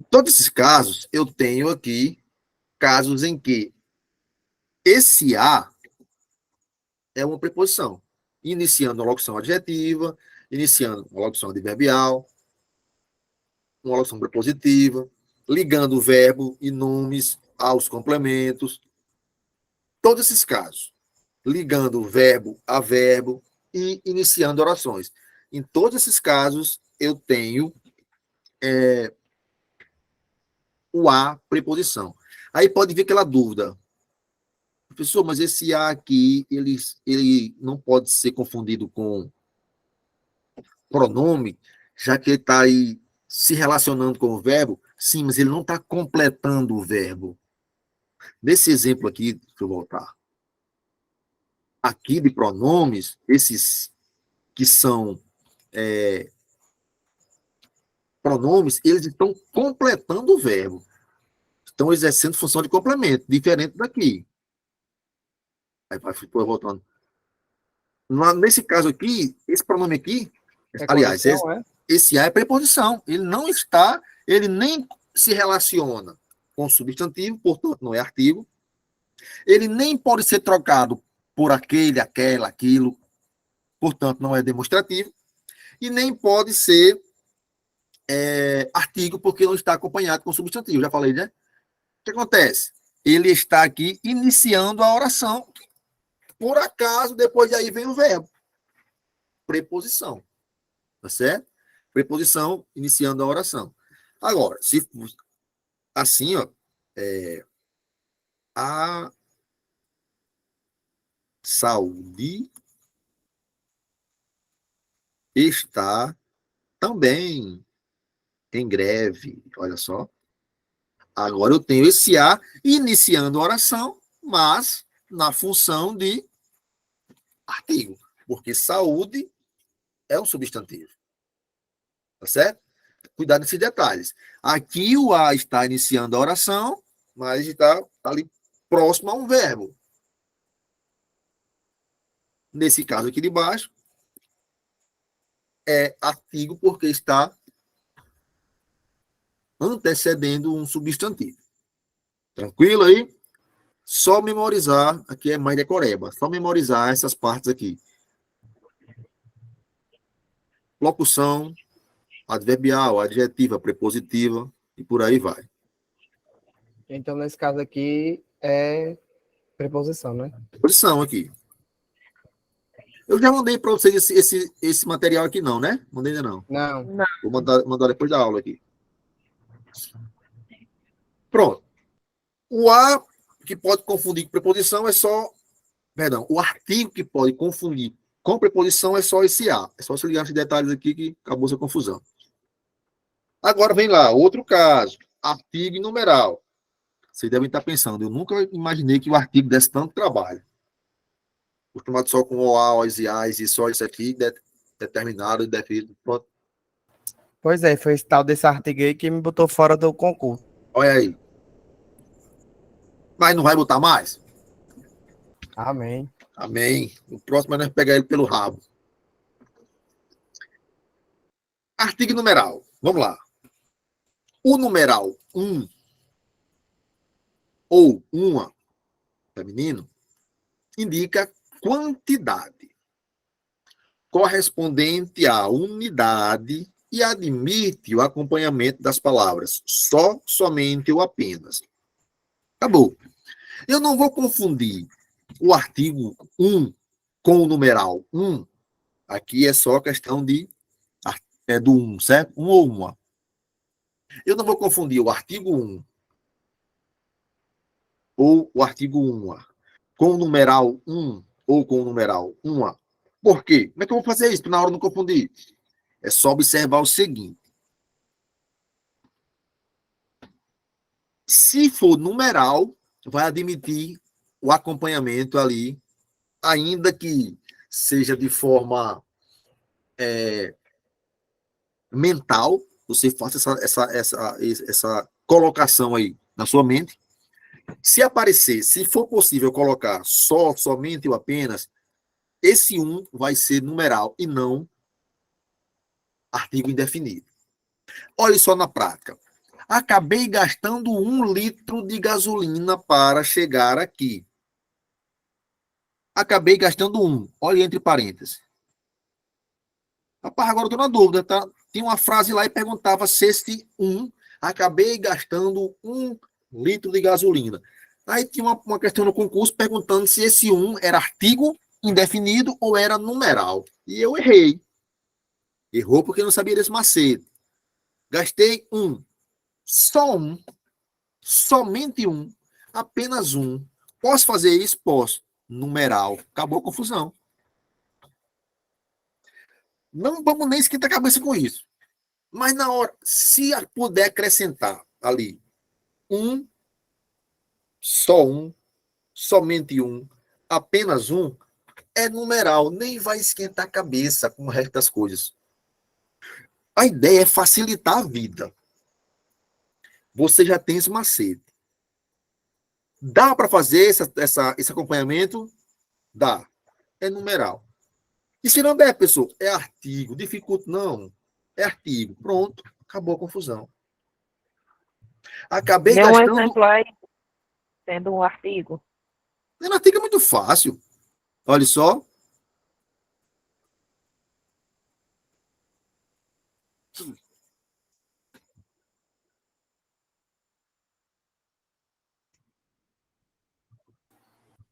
todos esses casos, eu tenho aqui casos em que esse a é uma preposição, iniciando uma locução adjetiva, iniciando uma locução adverbial, uma locução prepositiva, ligando o verbo e nomes aos complementos. Todos esses casos, ligando o verbo a verbo e iniciando orações. Em todos esses casos, eu tenho o a preposição. Aí pode vir aquela dúvida. Professor, mas esse a aqui, ele não pode ser confundido com pronome, já que ele está aí se relacionando com o verbo? Sim, mas ele não está completando o verbo. Nesse exemplo aqui, deixa eu voltar. Aqui de pronomes, esses que são pronomes, eles estão completando o verbo. Estão exercendo função de complemento, diferente daqui. Aí vai voltando. Nesse caso aqui, esse pronome aqui, aliás, esse a é preposição. Ele não está, ele nem se relaciona com substantivo, portanto, não é artigo. Ele nem pode ser trocado por aquele, aquela, aquilo, portanto, não é demonstrativo. E nem pode ser artigo, porque não está acompanhado com substantivo. Já falei, né? O que acontece? Ele está aqui iniciando a oração. Por acaso, depois de aí vem o verbo. Preposição. Tá certo? Preposição iniciando a oração. Agora, se assim, ó, a saúde está também em greve. Olha só. Agora eu tenho esse a iniciando a oração, mas na função de artigo, porque saúde é um substantivo. Tá certo? Cuidado nesses detalhes. Aqui o a está iniciando a oração, mas está ali próximo a um verbo. Nesse caso aqui de baixo, é artigo porque está antecedendo um substantivo. Tranquilo aí? Só memorizar, aqui é mais decoreba, só memorizar essas partes aqui. Locução, adverbial, adjetiva, prepositiva, e por aí vai. Então, nesse caso aqui, é preposição, né? Preposição aqui. Eu já mandei para vocês esse material aqui, não, né? Mandei ainda não. Não. Vou mandar depois da aula aqui. Pronto. O a que pode confundir com preposição é só... Perdão, o artigo que pode confundir com preposição é só esse a. É só se ligar esses detalhes aqui que acabou essa confusão. Agora vem lá, outro caso. Artigo e numeral. Vocês devem estar pensando, eu nunca imaginei que o artigo desse tanto trabalho. Acostumado só com o a, os e as, e só isso aqui, determinado e definido. Pronto. Pois é, foi esse tal desse artigo aí que me botou fora do concurso. Olha aí. Mas não vai botar mais? Amém. Amém. O próximo é nós pegar ele pelo rabo. Artigo e numeral. Vamos lá. O numeral ou uma, feminino, indica quantidade correspondente à unidade e admite o acompanhamento das palavras só, somente ou apenas. Acabou. Eu não vou confundir o artigo 1 com o numeral 1. Aqui é só questão do 1, certo? Um ou uma. Eu não vou confundir o artigo 1 ou o artigo 1 com o numeral 1 ou com o numeral 1. Por quê? Como é que eu vou fazer isso para na hora não confundir? É só observar o seguinte. Se for numeral, vai admitir o acompanhamento ali, ainda que seja de forma mental, você faça essa colocação aí na sua mente. Se aparecer, se for possível colocar só, somente ou apenas, esse 1 vai ser numeral e não artigo indefinido. Olhe só na prática. Acabei gastando 1 litro de gasolina para chegar aqui. Acabei gastando 1. Olhe entre parênteses. Rapaz, agora eu estou na dúvida, tá? Tinha uma frase lá e perguntava se esse 1, acabei gastando 1 litro de gasolina. Aí tinha uma questão no concurso perguntando se esse 1 era artigo indefinido ou era numeral. E eu errei. Errou porque eu não sabia desse macete. Gastei 1. Só 1. Somente 1. Apenas 1. Posso fazer isso? Posso. Numeral. Acabou a confusão. Não vamos nem esquentar a cabeça com isso. Mas na hora, se puder acrescentar ali 1, só 1, somente 1, apenas 1, é numeral. Nem vai esquentar a cabeça com o resto das coisas. A ideia é facilitar a vida. Você já tem esse macete. Dá para fazer esse acompanhamento? Dá. É numeral. E se não der, pessoal, é artigo. Dificulta, não. É artigo. Pronto. Acabou a confusão. Acabei Dê um gastando... exemplo aí, sendo um artigo. No artigo é muito fácil. Olha só.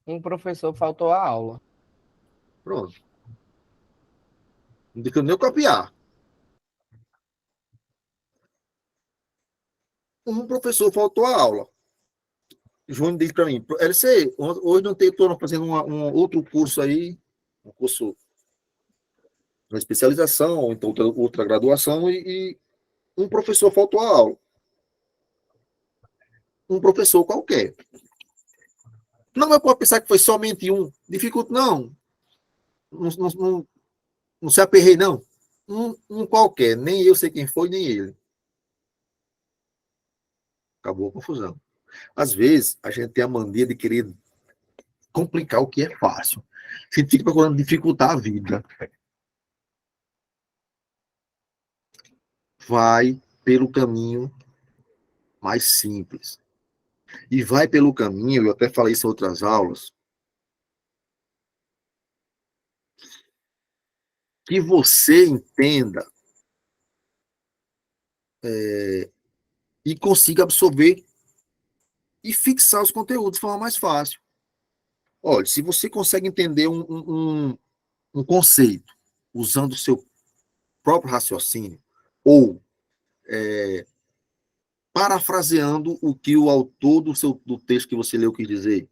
Um professor faltou à aula. Pronto. Não tem que nem eu copiar. Um professor faltou à aula. João disse para mim, LC, hoje não tem, estou fazendo um outro curso aí, um curso, uma especialização, ou então outra graduação, e um professor faltou à aula. Um professor qualquer. Não, eu posso pensar que foi somente um. Dificulta, não. Não se aperrei, não. Um qualquer. Nem eu sei quem foi, nem ele. Acabou a confusão. Às vezes, a gente tem a mania de querer complicar o que é fácil. A gente fica procurando dificultar a vida. Vai pelo caminho mais simples. E vai pelo caminho, eu até falei isso em outras aulas, que você entenda e consiga absorver e fixar os conteúdos de forma mais fácil. Olha, se você consegue entender um conceito usando o seu próprio raciocínio ou parafraseando o que o autor do texto que você leu quis dizer,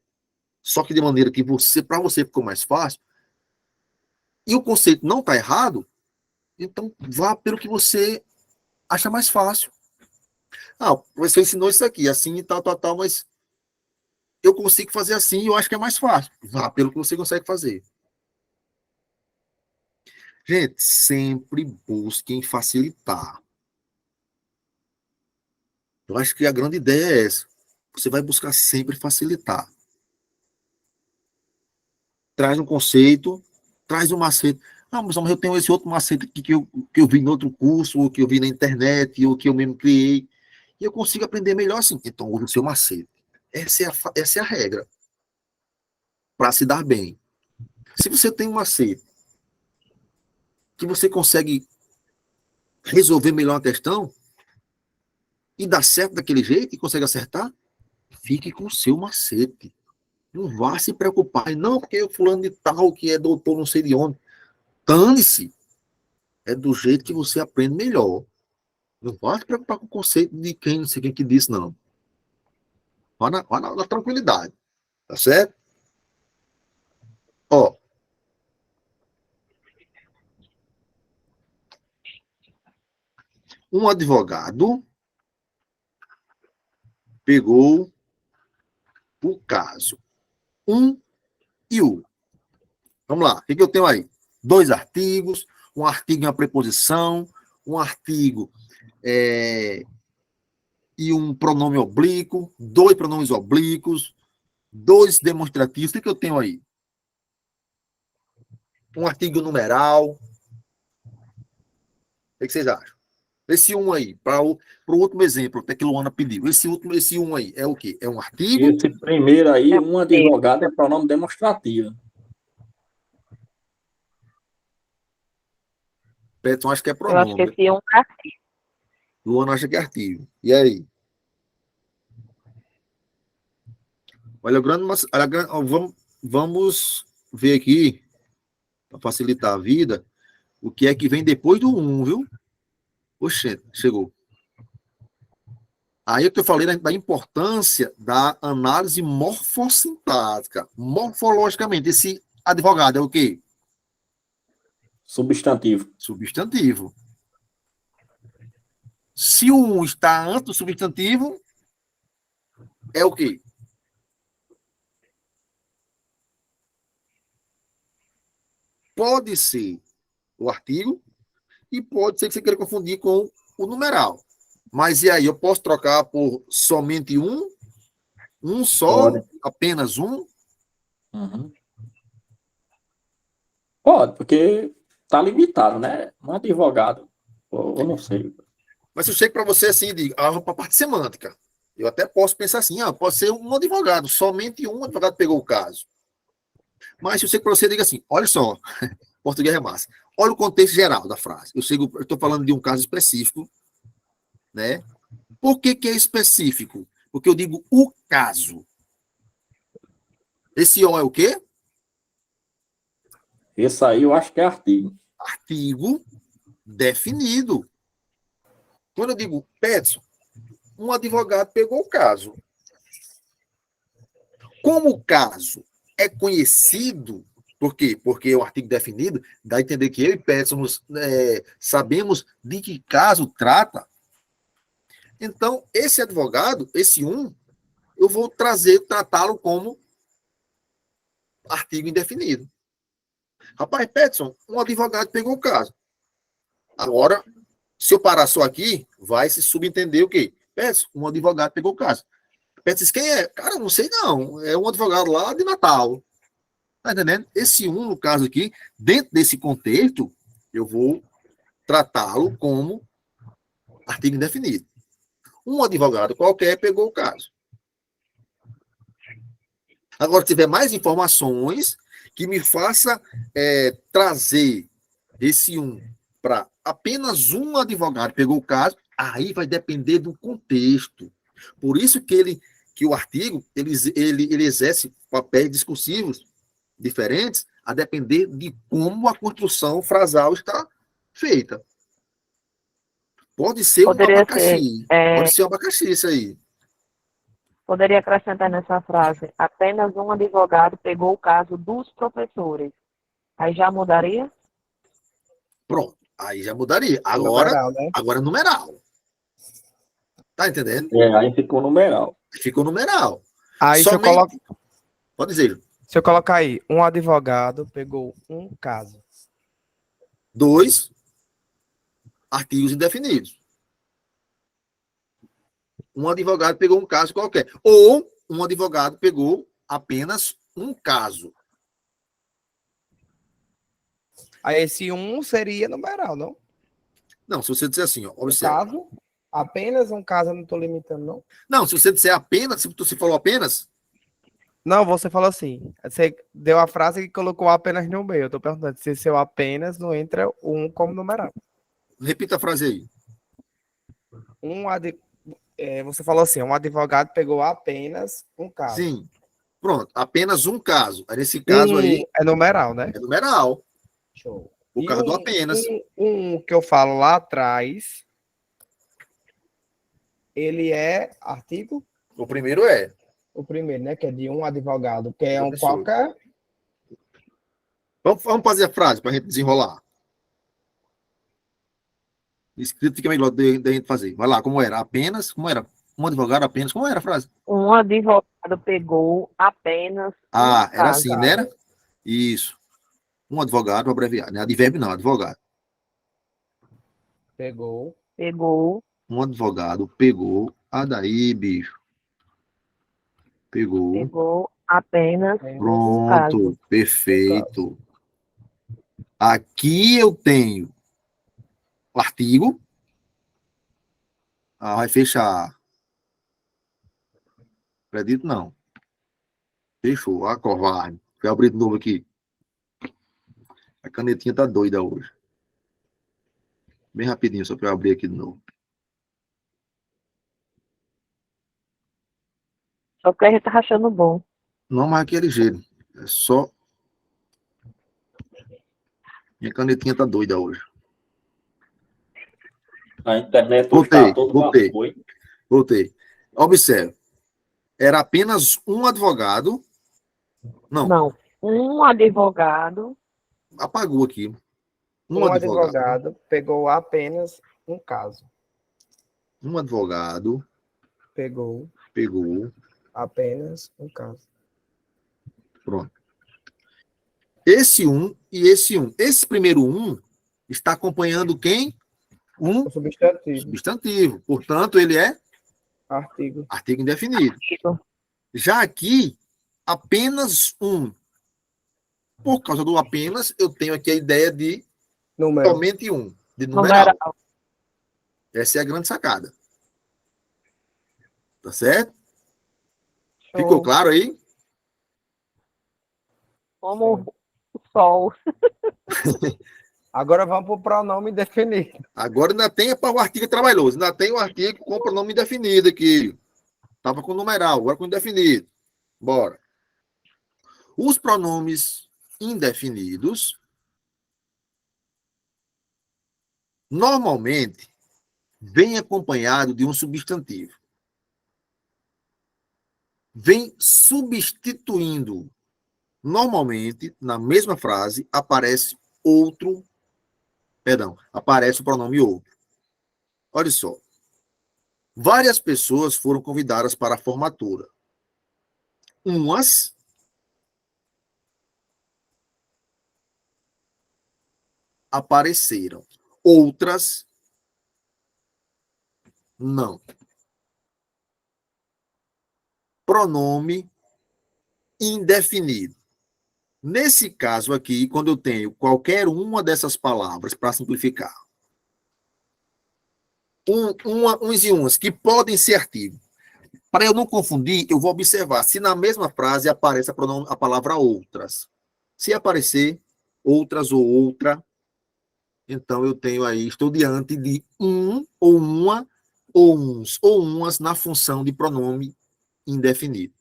só que de maneira que para você ficou mais fácil, e o conceito não está errado, então vá pelo que você acha mais fácil. Ah, o professor ensinou isso aqui, assim e tal, mas eu consigo fazer assim e eu acho que é mais fácil. Vá pelo que você consegue fazer. Gente, sempre busquem facilitar. Eu acho que a grande ideia é essa. Você vai buscar sempre facilitar. Traz um conceito, traz um macete. Ah, mas eu tenho esse outro macete aqui que eu vi em outro curso, ou que eu vi na internet, ou que eu mesmo criei. E eu consigo aprender melhor assim. Então, use o seu macete. Essa é a regra. Para se dar bem. Se você tem um macete que você consegue resolver melhor a questão e dá certo daquele jeito e consegue acertar, fique com o seu macete. Não vá se preocupar. Não, porque o fulano de tal, que é doutor não sei de onde. Dane-se. É do jeito que você aprende melhor. Não vá se preocupar com o conceito de quem, não sei quem que disse, não. Vá na tranquilidade. Tá certo? Ó. Um advogado pegou o caso 1 e 1. Vamos lá. O que eu tenho aí? 2 artigos, um artigo em uma preposição, um artigo e um pronome oblíquo, 2 pronomes oblíquos, 2 demonstrativos. O que eu tenho aí? Um artigo numeral. O que vocês acham? Esse 1 aí, para o último exemplo, até que Luana pediu. Esse 1 aí é o quê? É um artigo? Esse primeiro aí, um advogado é pronome demonstrativo. Petson acha que é Eu acho que pronome. esse um é artigo. Luana acha que é artigo. E aí? Olha, vamos ver aqui, para facilitar a vida, o que é que vem depois do 1, viu? Oxê, chegou. Aí é que eu falei da importância da análise morfossintática. Morfologicamente, esse advogado é o quê? Substantivo. Substantivo. Se o 1 está antes do substantivo, é o quê? Pode ser o artigo e pode ser que você queira confundir com o numeral. Mas e aí, eu posso trocar por somente um? Um só? Pode. Apenas um? Uhum. Pode, porque tá limitado, né? Um advogado, eu não sei. Mas se eu chego para você assim e digo, para a parte semântica, eu até posso pensar assim, pode ser um advogado, somente um advogado pegou o caso. Mas se eu chego para você e digo assim, olha só, português é massa, olha o contexto geral da frase. Eu estou falando de um caso específico, né? Por que é específico? Porque eu digo o caso. Esse O é o quê? Esse aí eu acho que é artigo. Artigo definido. Quando eu digo, Petson, um advogado pegou o caso. Como o caso é conhecido, por quê? Porque o artigo definido dá a entender que eu e Petson sabemos de que caso trata. Então, esse advogado, esse eu vou tratá-lo como artigo indefinido. Rapaz, Petson, um advogado pegou o caso. Agora, se eu parar só aqui, vai se subentender o quê? Petson, um advogado pegou o caso. Petson diz, quem é? Cara, não sei não. É um advogado lá de Natal. Tá entendendo? Esse no caso aqui, dentro desse contexto, eu vou tratá-lo como artigo indefinido. Um advogado qualquer pegou o caso. Agora, se tiver mais informações que me faça trazer esse para apenas um advogado pegou o caso, aí vai depender do contexto. Por isso que o artigo ele exerce papéis discursivos diferentes a depender de como a construção frasal está feita. Pode ser um abacaxi. Pode ser um abacaxi isso aí. Poderia acrescentar nessa frase, apenas um advogado pegou o caso dos professores. Aí já mudaria? Pronto. Aí já mudaria. Numeral, né? Agora numeral. Tá entendendo? Aí ficou numeral. Ficou numeral. Aí Somente... Pode dizer. Se eu colocar aí, um advogado pegou um caso. 2 artigos indefinidos. Um advogado pegou um caso qualquer. Ou um advogado pegou apenas um caso. Aí esse um seria numeral, não? Não, se você disser assim, ó, No observe. caso, apenas um caso, eu não estou limitando, não? Não, se você disser apenas, se você falou apenas, Não, você falou assim. Você deu a frase e colocou apenas no meio. Eu tô perguntando se seu apenas não entra um como numeral. repita a frase aí. Você falou assim: um advogado pegou apenas um caso. Sim. Pronto, apenas um caso. Aí, nesse caso aí, É numeral, né? é numeral. Show. Por E causa do apenas. que eu falo lá atrás, ele é artigo, O primeiro é. o primeiro, né? Que é de um advogado, que é um Professor. qualquer. Vamos fazer a frase para a gente desenrolar. Escrito fica melhor da gente fazer. Vai lá, como era? Apenas, como era? Um advogado apenas, como era a frase? Um advogado pegou apenas Ah, um era caso. assim, né? Era? Isso. Um advogado, abreviado, né? Advérbio não, advogado. Pegou. Pegou Um advogado pegou, daí, bicho. Pegou. apenas um caso. Pronto, perfeito. Aqui eu tenho o artigo. Vai fechar. Acredito não. Fechou. Covarde. Vou abrir de novo aqui. A canetinha tá doida hoje. Bem rapidinho, só para eu abrir aqui de novo. Só que a gente tá achando bom. Não, mas aqui é ligeiro. É só. Minha canetinha tá doida hoje. A internet hoje Voltei, tá todo voltei, vapor. voltei. Observe. Era apenas um advogado. Não, Não. Um advogado apagou aqui. Um Um advogado. advogado pegou apenas um caso. Um advogado Pegou pegou. apenas um caso. Pronto. Esse um e esse um. Esse primeiro um está acompanhando quem? Um O substantivo. substantivo. Portanto, ele é Artigo. artigo indefinido. Isso. Já aqui, apenas um. Por causa do apenas, eu tenho aqui a ideia de Número. somente um, de numeral. Numeral. Essa é a grande sacada. Tá certo? Show. Ficou claro aí? Como o sol. Agora vamos para o pronome definido. Agora ainda tem para o artigo trabalhoso. Ainda tem o artigo com pronome indefinido aqui. Estava com numeral, agora com indefinido. Bora. Os pronomes indefinidos normalmente vêm acompanhado de um substantivo. Vem substituindo. Normalmente, na mesma frase, aparece aparece o pronome outro. Olha só. Várias pessoas foram convidadas para a formatura. Umas apareceram, outras não. Pronome indefinido. Nesse caso aqui, quando eu tenho qualquer uma dessas palavras, para simplificar, uns e umas que podem ser artigo. Para eu não confundir, eu vou observar se na mesma frase aparece a palavra outras. Se aparecer outras ou outra, então eu tenho aí, estou diante de um ou uma, ou uns ou umas na função de pronome indefinido.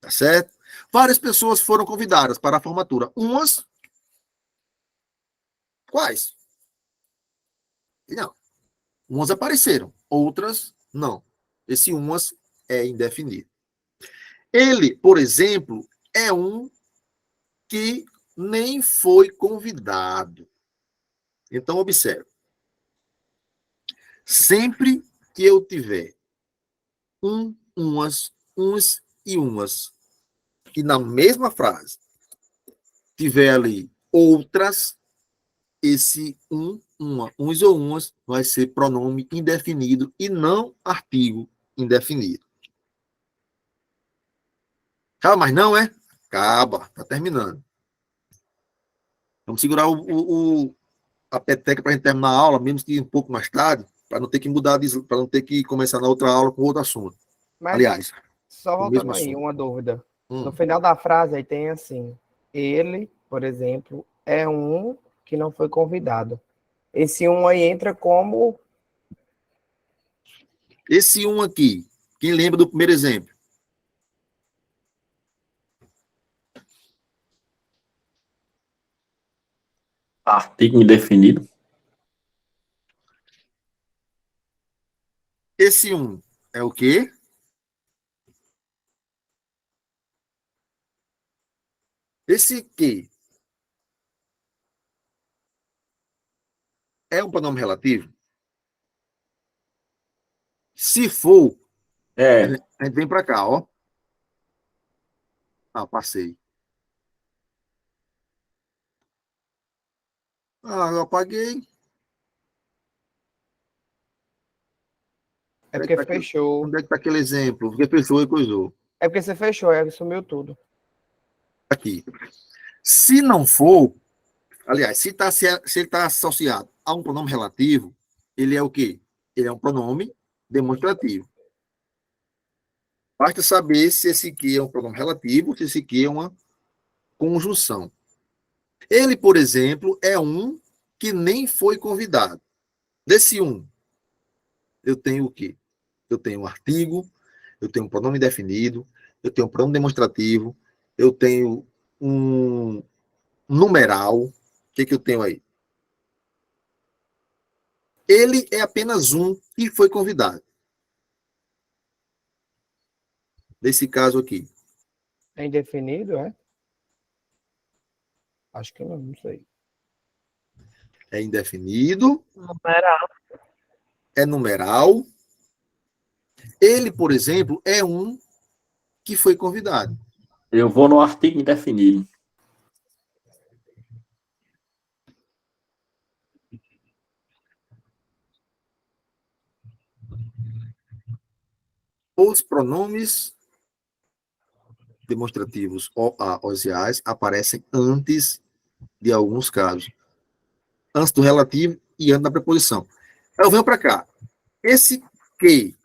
Tá certo? Várias pessoas foram convidadas para a formatura. Umas. Quais? Não. Umas apareceram, outras não. Esse umas é indefinido. Ele, por exemplo, é um que nem foi convidado. Então, observe. Sempre que eu tiver umas, uns e umas, e na mesma frase tiver ali outras, esse uma, uns ou umas vai ser pronome indefinido e não artigo indefinido. Acaba, mas não é? Acaba, tá terminando. Vamos segurar a peteca para a gente terminar a aula, mesmo que um pouco mais tarde, para não ter que mudar, para não ter que começar na outra aula com outro assunto. Mas Aliás, só o mesmo voltando aí, assunto. uma dúvida. No Hum. final da frase aí tem assim: ele, por exemplo, é um que não foi convidado. Esse um aí entra como Esse um aqui, quem lembra do primeiro exemplo? Artigo indefinido. Esse um é o quê? Esse que é um pronome relativo? Se for, É, a gente vem para cá, ó. Ah, passei. Ah, eu apaguei. é Onde é que porque tá aquele, fechou. onde é que tá aquele exemplo? Porque fechou e coisou. É porque você fechou, aí sumiu tudo. Aqui. Se não for, aliás, se ele está associado a um pronome relativo, ele é o quê? Ele é um pronome demonstrativo. Basta saber se esse aqui é um pronome relativo, se esse aqui é uma conjunção. Ele, por exemplo, é um que nem foi convidado. Desse um, eu tenho o quê? Eu tenho um artigo, eu tenho um pronome definido, eu tenho um pronome demonstrativo, eu tenho um numeral. O que eu tenho aí? Ele é apenas um que foi convidado. Nesse caso aqui. É indefinido, é? Acho que não sei. É indefinido, Numeral. é numeral. Ele, por exemplo, é um que foi convidado. eu vou no artigo indefinido. Os pronomes demonstrativos osiais aparecem antes de alguns casos. Antes do relativo e antes da preposição. Eu venho para cá. Esse que,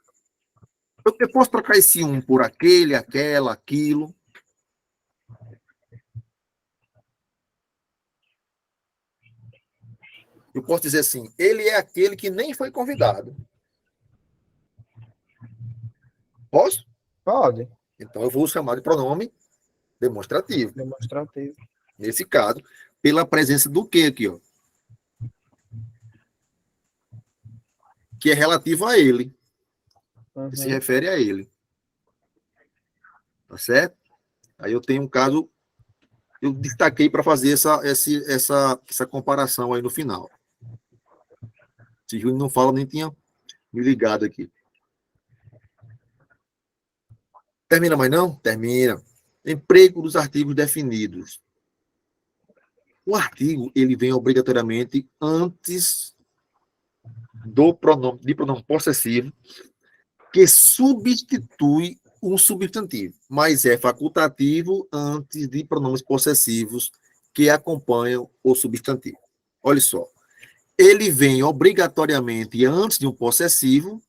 eu posso trocar esse um por aquele, aquela, aquilo. Eu posso dizer assim, ele é aquele que nem foi convidado. Posso? Pode. Então eu vou chamar de pronome demonstrativo. Demonstrativo. Nesse caso, pela presença do que aqui, ó? Que é relativo a ele. Que se refere a ele. Tá certo? Aí eu tenho um caso, eu destaquei para fazer essa comparação aí no final. Se Júnior não fala, nem tinha me ligado aqui. Termina mais não? Termina. Emprego dos artigos definidos. O artigo, ele vem obrigatoriamente antes de pronome possessivo, que substitui um substantivo, mas é facultativo antes de pronomes possessivos que acompanham o substantivo. Olha só. Ele vem obrigatoriamente antes de um possessivo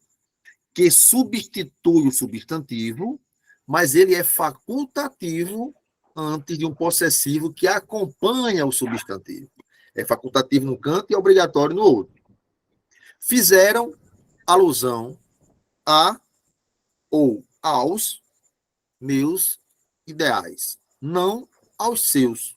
que substitui o substantivo, mas ele é facultativo antes de um possessivo que acompanha o substantivo. É facultativo num canto e obrigatório no outro. Fizeram alusão a ou aos meus ideais, não aos seus.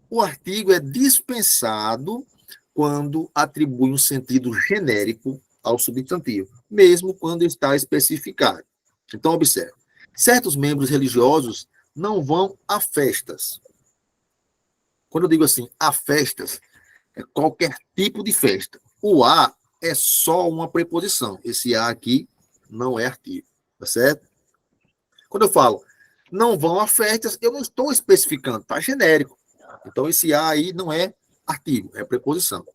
O artigo é dispensado quando atribui um sentido genérico ao substantivo, mesmo quando está especificado. Então, observe. Certos membros religiosos não vão a festas. Quando eu digo assim, a festas, é qualquer tipo de festa. O a é só uma preposição. Esse a aqui não é artigo, tá certo? Quando eu falo não vão a festas, eu não estou especificando, tá genérico. Então, esse a aí não é artigo, é preposição.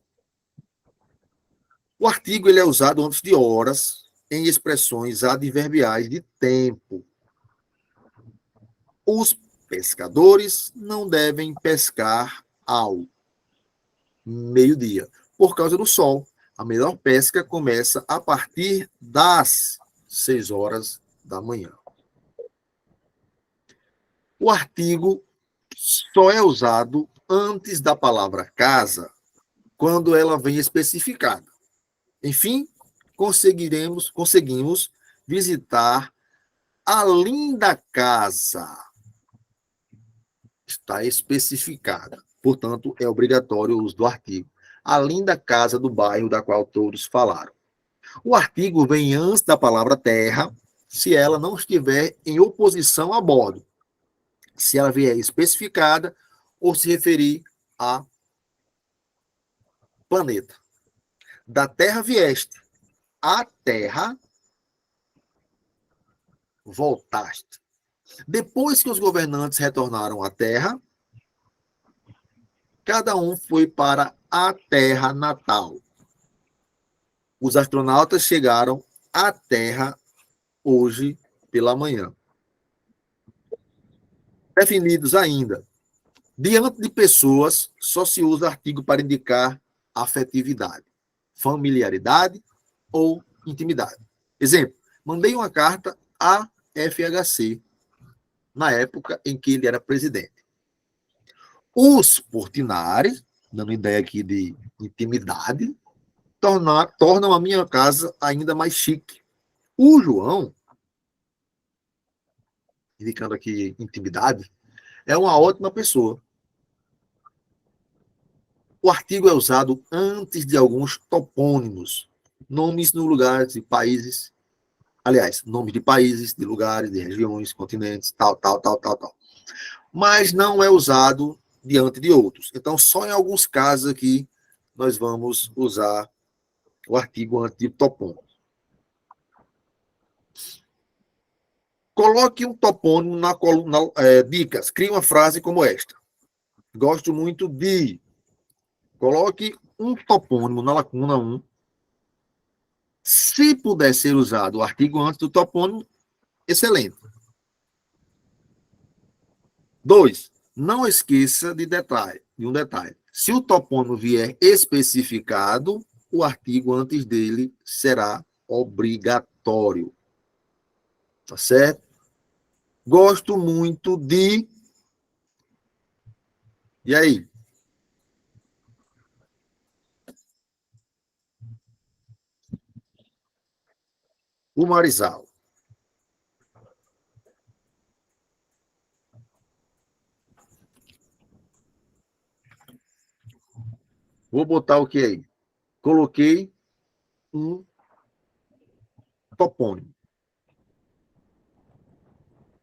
O artigo ele é usado antes de horas em expressões adverbiais de tempo. Os pescadores não devem pescar ao meio-dia, por causa do sol. A melhor pesca começa a partir das 6 horas da manhã. O artigo só é usado antes da palavra casa, quando ela vem especificada. Enfim, conseguimos visitar a linda casa. Está especificada. Portanto, é obrigatório o uso do artigo. A linda casa do bairro da qual todos falaram. O artigo vem antes da palavra terra, se ela não estiver em oposição a bordo. Se ela vier especificada ou se referir a planeta. Da terra vieste, a terra voltaste. Depois que os governantes retornaram à terra, cada um foi para a terra natal. Os astronautas chegaram à Terra hoje pela manhã. Definidos ainda. Diante de pessoas, só se usa artigo para indicar afetividade, familiaridade ou intimidade. Exemplo, mandei uma carta a FHC, na época em que ele era presidente. Os Portinari, dando ideia aqui de intimidade, tornam a minha casa ainda mais chique. O João, indicando aqui intimidade, é uma ótima pessoa. O artigo é usado antes de alguns topônimos, nomes no lugar de países, aliás, nomes de países, de lugares, de regiões, continentes, tal. Mas não é usado diante de outros. Então, só em alguns casos aqui nós vamos usar o artigo antes de topônimo. Coloque um topônimo na coluna. Dicas. Crie uma frase como esta. Gosto muito de. Coloque um topônimo na lacuna 1. Se puder ser usado o artigo antes do topônimo, excelente. 2. Não esqueça de um detalhe. Se o topônimo vier especificado, o artigo antes dele será obrigatório. Tá certo? Gosto muito de. E aí? O Marizal. Vou botar o que aí? Coloquei um topônimo.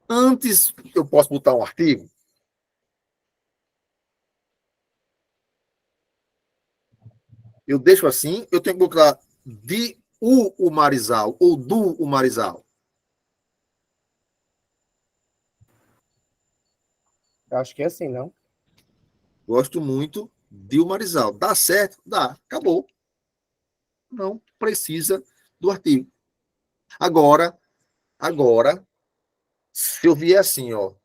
Antes, eu posso botar um artigo? Eu deixo assim, eu tenho que botar de o Marizal ou do o Marizal. Eu acho que é assim, não? Gosto muito de o Marizal. Dá certo? Dá. Acabou. Não precisa do artigo. Agora, se eu vier assim, ó,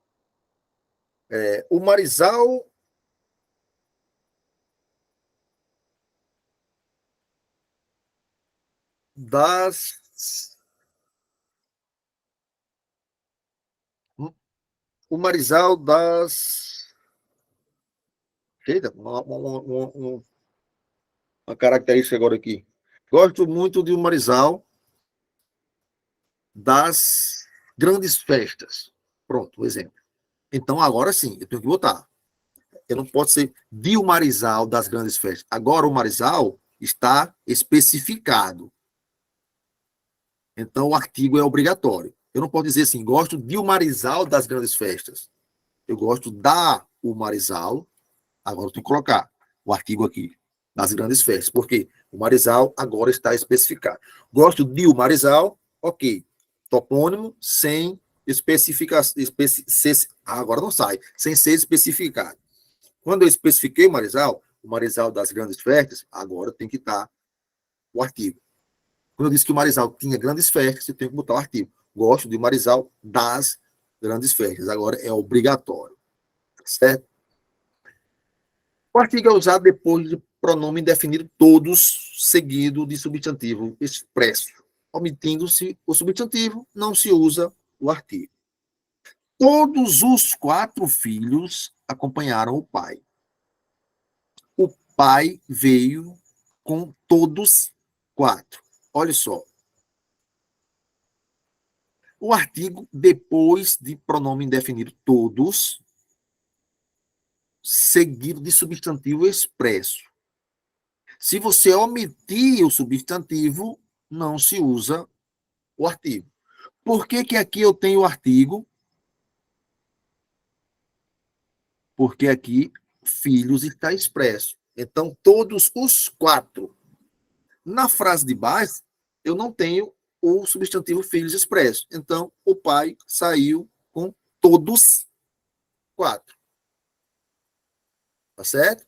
o Marizal das... O Marizal das... Eita, uma característica agora aqui. Gosto muito de um Marizal das grandes festas. Pronto, um exemplo. Então, agora sim, eu tenho que botar. Eu não posso ser de um Marizal das grandes festas. Agora, o Marizal está especificado. Então, o artigo é obrigatório. Eu não posso dizer assim, gosto de um Marizal das grandes festas. Eu gosto da o Marizal. Agora eu tenho que colocar o artigo aqui, das grandes festas. Porque o Marizal agora está especificado. Gosto de o Marizal, ok. Topônimo sem especificação. Agora não sai. Sem ser especificado. Quando eu especifiquei o Marizal das grandes festas, agora tem que estar o artigo. Quando eu disse que o Marizal tinha grandes festas, eu tenho que botar o artigo. Gosto de Marizal das grandes festas. Agora é obrigatório. Certo? O artigo é usado depois de pronome indefinido todos, seguido de substantivo expresso. Omitindo-se o substantivo, não se usa o artigo. Todos os 4 filhos acompanharam o pai. O pai veio com todos 4. Olha só. O artigo, depois de pronome indefinido todos, seguido de substantivo expresso. Se você omitir o substantivo, não se usa o artigo. Por que que aqui eu tenho o artigo? Porque aqui filhos está expresso. Então, todos os 4. Na frase de baixo, eu não tenho o substantivo filhos expresso. Então, o pai saiu com todos 4. Tá certo?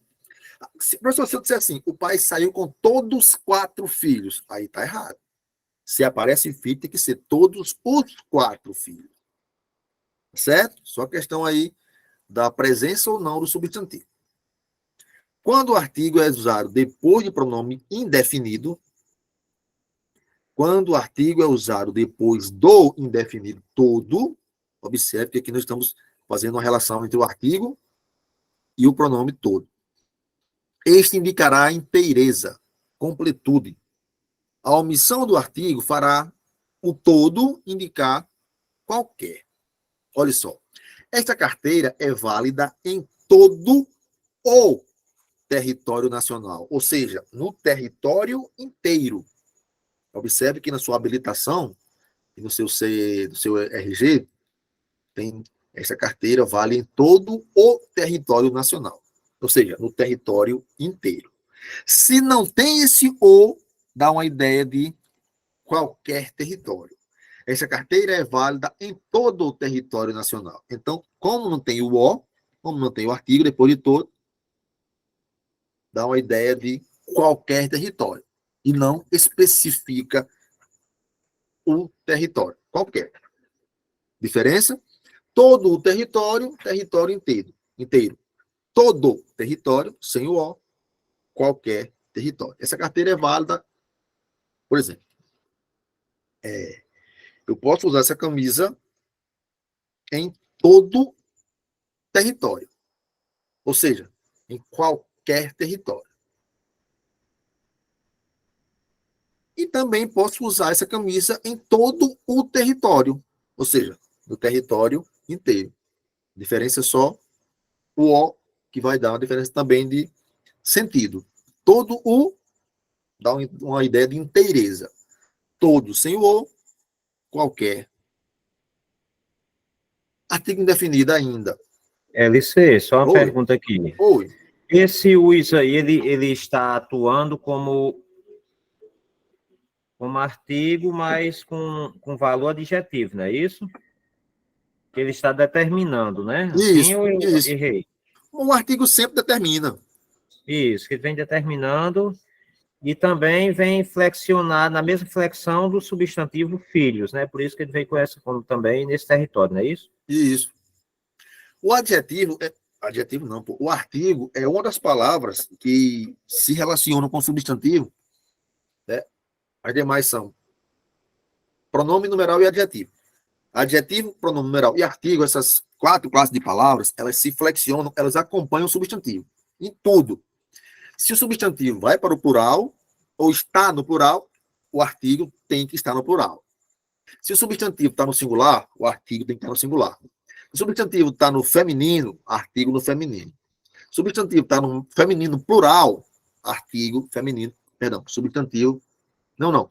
Professor, se eu disser assim, o pai saiu com todos 4 filhos, aí tá errado. Se aparece filho, tem que ser todos os 4 filhos. Certo? Só questão aí da presença ou não do substantivo. Quando o artigo é usado depois de pronome indefinido, quando o artigo é usado depois do indefinido todo, observe que aqui nós estamos fazendo uma relação entre o artigo e o pronome todo. Este indicará a inteireza, completude. A omissão do artigo fará o todo indicar qualquer. Olha só. Esta carteira é válida em todo o território nacional, ou seja, no território inteiro. Observe que na sua habilitação e no seu RG, tem essa carteira vale em todo o território nacional, ou seja, no território inteiro. Se não tem esse "o", dá uma ideia de qualquer território. Essa carteira é válida em todo o território nacional. Então, como não tem o "o", como não tem o artigo depois de todo, dá uma ideia de qualquer território. E não especifica o território. Qualquer. Diferença? Todo o território, território inteiro. Todo território, sem o "o", qualquer território. Essa carteira é válida, por exemplo, eu posso usar essa camisa em todo território. Ou seja, em qualquer território. E também posso usar essa camisa em todo o território. Ou seja, no território inteiro. A diferença é só o "o", que vai dar uma diferença também de sentido. Todo o dá uma ideia de inteireza. Todo sem o "o", qualquer. Artigo indefinido ainda. LC, só uma Oi. pergunta aqui. Oi. Esse "us" aí, ele está atuando como artigo, mas com valor adjetivo, não é isso? Que ele está determinando, né? Assim Isso, eu isso. errei. Um artigo sempre determina. Isso, que ele vem determinando e também vem flexionar na mesma flexão do substantivo filhos, né? Por isso que ele vem com essa como também nesse território, não é isso? Isso. O adjetivo, adjetivo não, pô. O artigo é uma das palavras que se relacionam com o substantivo, né? As demais são pronome numeral e adjetivo. Adjetivo, pronome numeral e artigo, essas 4 classes de palavras, elas se flexionam, elas acompanham o substantivo. Em tudo. Se o substantivo vai para o plural, ou está no plural, o artigo tem que estar no plural. Se o substantivo está no singular, o artigo tem que estar no singular. Se o substantivo está no feminino, artigo no feminino. Se o substantivo está no feminino plural, artigo feminino, perdão, substantivo. Não.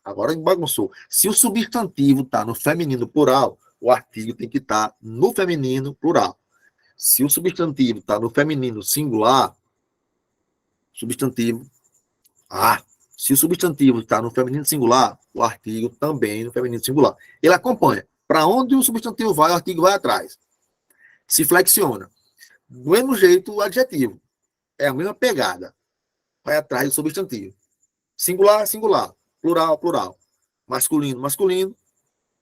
Agora bagunçou. Se o substantivo está no feminino plural, o artigo tem que estar no feminino plural. Se o substantivo está no feminino singular, substantivo. Se o substantivo está no feminino singular, o artigo também no feminino singular. Ele acompanha. Para onde o substantivo vai, o artigo vai atrás. Se flexiona. Do mesmo jeito, o adjetivo. É a mesma pegada. Vai atrás do substantivo. Singular, singular. Plural, plural. Masculino, masculino.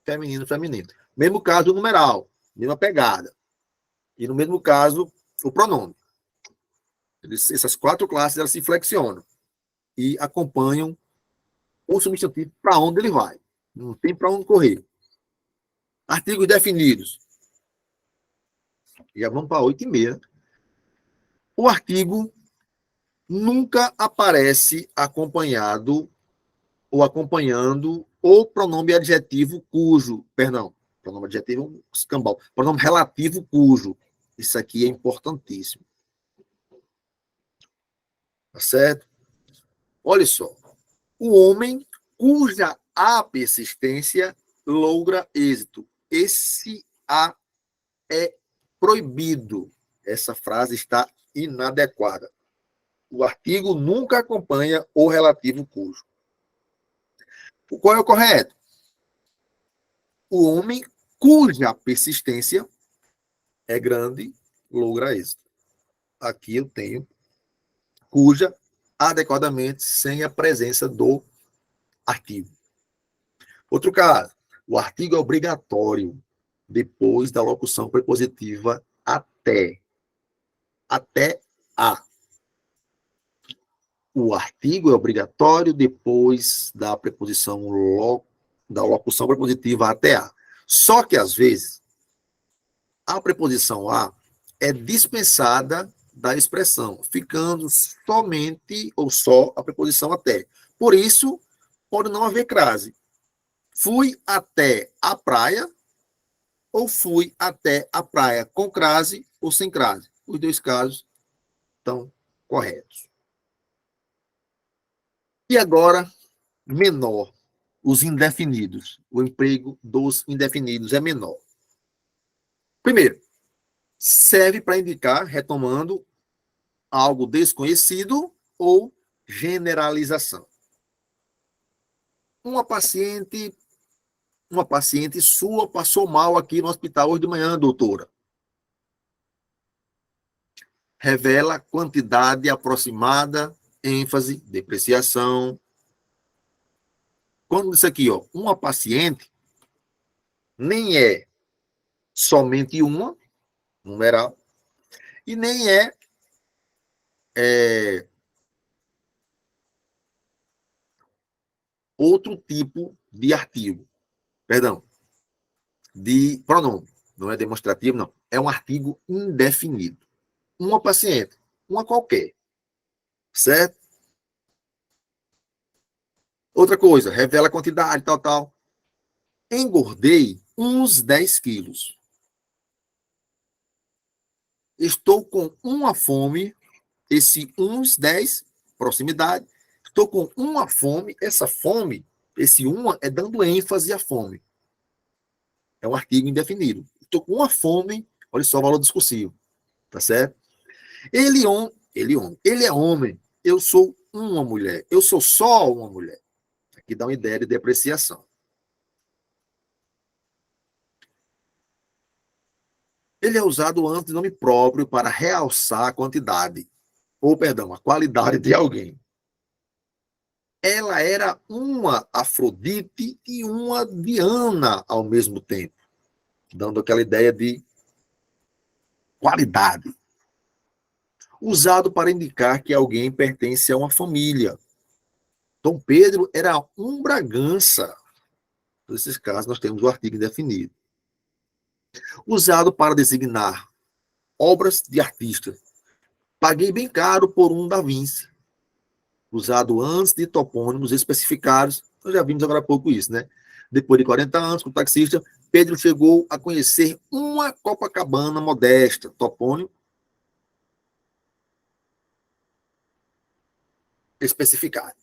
Feminino, feminino. Mesmo caso, o numeral. Mesma pegada. E no mesmo caso, o pronome. Essas 4 classes elas se flexionam e acompanham o substantivo para onde ele vai. Não tem para onde correr. Artigos definidos. Já vamos para 8h30. O artigo nunca aparece acompanhado ou acompanhando o pronome adjetivo cujo, perdão, pronome adjetivo escambau, pronome relativo cujo. Isso aqui é importantíssimo. Tá certo? Olha só. O homem cuja a persistência logra êxito. Esse A é proibido. Essa frase está inadequada. O artigo nunca acompanha o relativo cujo. Qual é o correto? O homem cuja persistência é grande logra êxito. Aqui eu tenho cuja adequadamente sem a presença do artigo. Outro caso, o artigo é obrigatório depois da locução prepositiva até. Até a. O artigo é obrigatório depois da preposição da locução prepositiva até a. Só que, às vezes, a preposição a é dispensada da expressão, ficando somente ou só a preposição até. Por isso, pode não haver crase. Fui até a praia ou fui até a praia com crase ou sem crase. Os 2 casos estão corretos. E agora, menor, os indefinidos. O emprego dos indefinidos é menor. Primeiro, serve para indicar, retomando, algo desconhecido ou generalização. Uma paciente sua passou mal aqui no hospital hoje de manhã, doutora. Revela quantidade aproximada, ênfase, depreciação. Quando isso aqui, ó, uma paciente, nem é somente uma, numeral, e nem é outro tipo de artigo. Perdão, de pronome. Não é demonstrativo, não. É um artigo indefinido. Uma paciente, uma qualquer. Certo? Outra coisa, revela a quantidade, tal. Engordei uns 10 quilos. Estou com uma fome, esse uns 10, proximidade. Estou com uma fome, essa fome, esse uma é dando ênfase à fome. É um artigo indefinido. Estou com uma fome, olha só o valor discursivo. Tá certo? Ele é homem. Eu sou uma mulher. Eu sou só uma mulher. Aqui dá uma ideia de depreciação. Ele é usado antes de nome próprio para realçar a quantidade, ou, perdão, a qualidade de alguém. Ela era uma Afrodite e uma Diana ao mesmo tempo, dando aquela ideia de qualidade. Usado para indicar que alguém pertence a uma família. Dom Pedro era um Bragança. Nesses casos, nós temos o artigo indefinido. Usado para designar obras de artistas. Paguei bem caro por um Da Vinci. Usado antes de topônimos especificados. Nós já vimos agora há pouco isso, né? Depois de 40 anos, como taxista, Pedro chegou a conhecer uma Copacabana modesta. Topônimo especificado.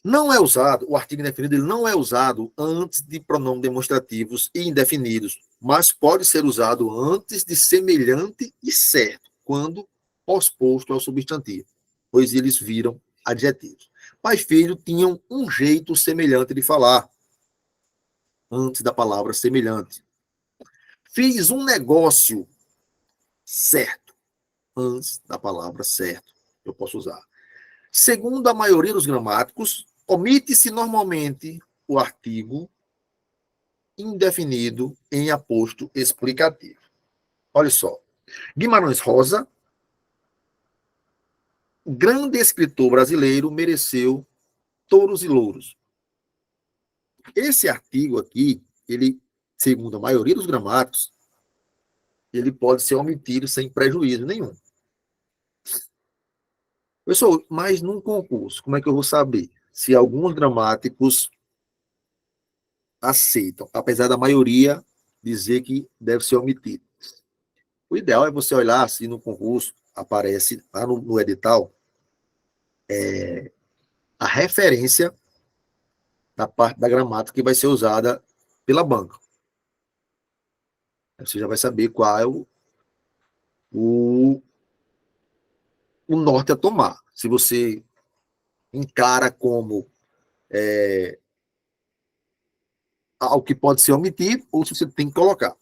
Não é usado, o artigo indefinido ele não é usado antes de pronomes demonstrativos e indefinidos, mas pode ser usado antes de semelhante e certo, quando posposto ao substantivo, pois eles viram adjetivos. Pai e filho tinham um jeito semelhante de falar, antes da palavra semelhante. Fiz um negócio certo, antes da palavra certo, eu posso usar. Segundo a maioria dos gramáticos, omite-se normalmente o artigo indefinido em aposto explicativo. Olha só. Guimarães Rosa grande escritor brasileiro mereceu touros e louros. Esse artigo aqui, ele, segundo a maioria dos gramáticos, ele pode ser omitido sem prejuízo nenhum. Pessoal, mas num concurso, como é que eu vou saber se alguns gramáticos aceitam, apesar da maioria dizer que deve ser omitido? O ideal é você olhar se no concurso aparece lá no edital a referência da parte da gramática que vai ser usada pela banca. Você já vai saber qual é o norte a tomar. Se você encara como algo que pode ser omitido ou se você tem que colocar.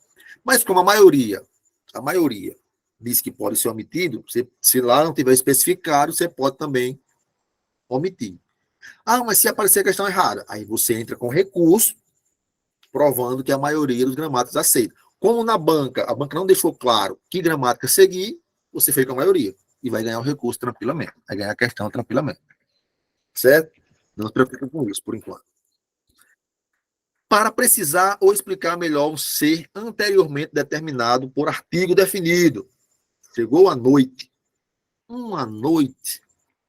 Mas como a maioria diz que pode ser omitido, se lá não tiver especificado, você pode também omitir. Ah, mas se aparecer a questão errada, aí você entra com recurso, provando que a maioria dos gramáticos aceita. Como na banca, a banca não deixou claro que gramática seguir, você fez com a maioria e vai ganhar o recurso tranquilamente, vai ganhar a questão tranquilamente. Certo? Não se preocupe com isso, por enquanto. Para precisar ou explicar melhor um ser anteriormente determinado por artigo definido. Chegou a noite. Uma noite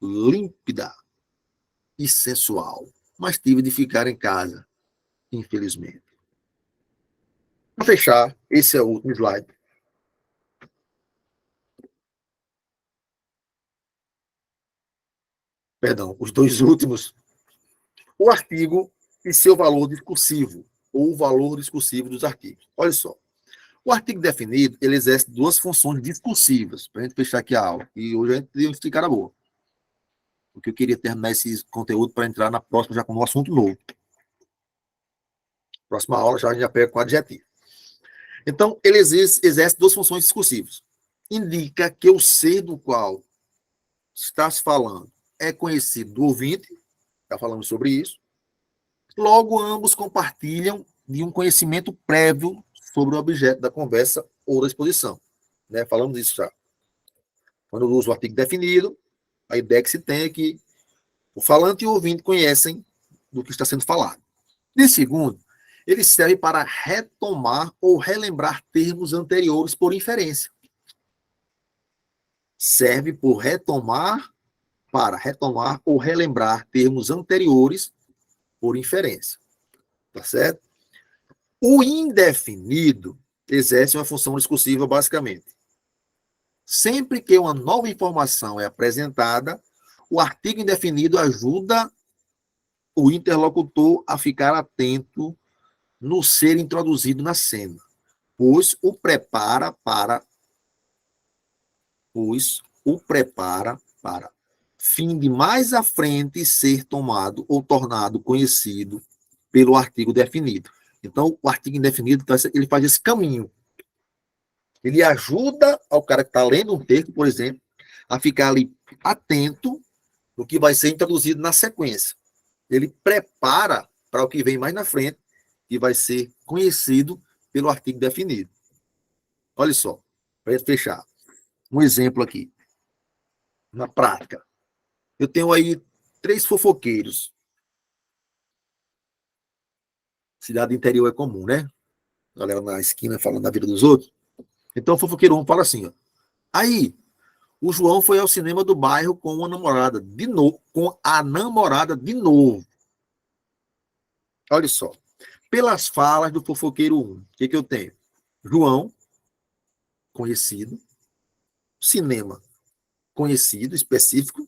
límpida e sensual. Mas tive de ficar em casa, infelizmente. Para fechar, esse é o último slide. Perdão, os dois últimos. O artigo e seu valor discursivo, ou o valor discursivo dos artigos. Olha só. O artigo definido, ele exerce duas funções discursivas, para a gente fechar aqui a aula. E hoje a gente deu uma explicada boa. Porque eu queria terminar esse conteúdo para entrar na próxima, já com um assunto novo. Próxima aula já a gente já pega com adjetivo. Então, ele exerce duas funções discursivas. Indica que o ser do qual está se falando é conhecido do ouvinte, está falando sobre isso. Logo, ambos compartilham de um conhecimento prévio sobre o objeto da conversa ou da exposição. Né? Falamos disso já. Quando eu uso o artigo definido, a ideia que se tem é que o falante e o ouvinte conhecem do que está sendo falado. De segundo, ele serve para retomar ou relembrar termos anteriores por inferência. Serve para retomar ou relembrar termos anteriores por inferência. Tá certo? O indefinido exerce uma função discursiva basicamente. Sempre que uma nova informação é apresentada, o artigo indefinido ajuda o interlocutor a ficar atento no ser introduzido na cena, pois o prepara para fim de mais à frente ser tomado ou tornado conhecido pelo artigo definido. Então, o artigo indefinido, ele faz esse caminho. Ele ajuda ao cara que está lendo um texto, por exemplo, a ficar ali atento no que vai ser introduzido na sequência. Ele prepara para o que vem mais na frente, que vai ser conhecido pelo artigo definido. Olha só, para fechar. Um exemplo aqui, na prática. Eu tenho aí 3 fofoqueiros. Cidade interior é comum, né? Galera na esquina falando da vida dos outros. Então o fofoqueiro 1 fala assim, ó. Aí, o João foi ao cinema do bairro com a namorada de novo. Olha só. Pelas falas do fofoqueiro 1, o que eu tenho? João, conhecido. Cinema, conhecido, específico.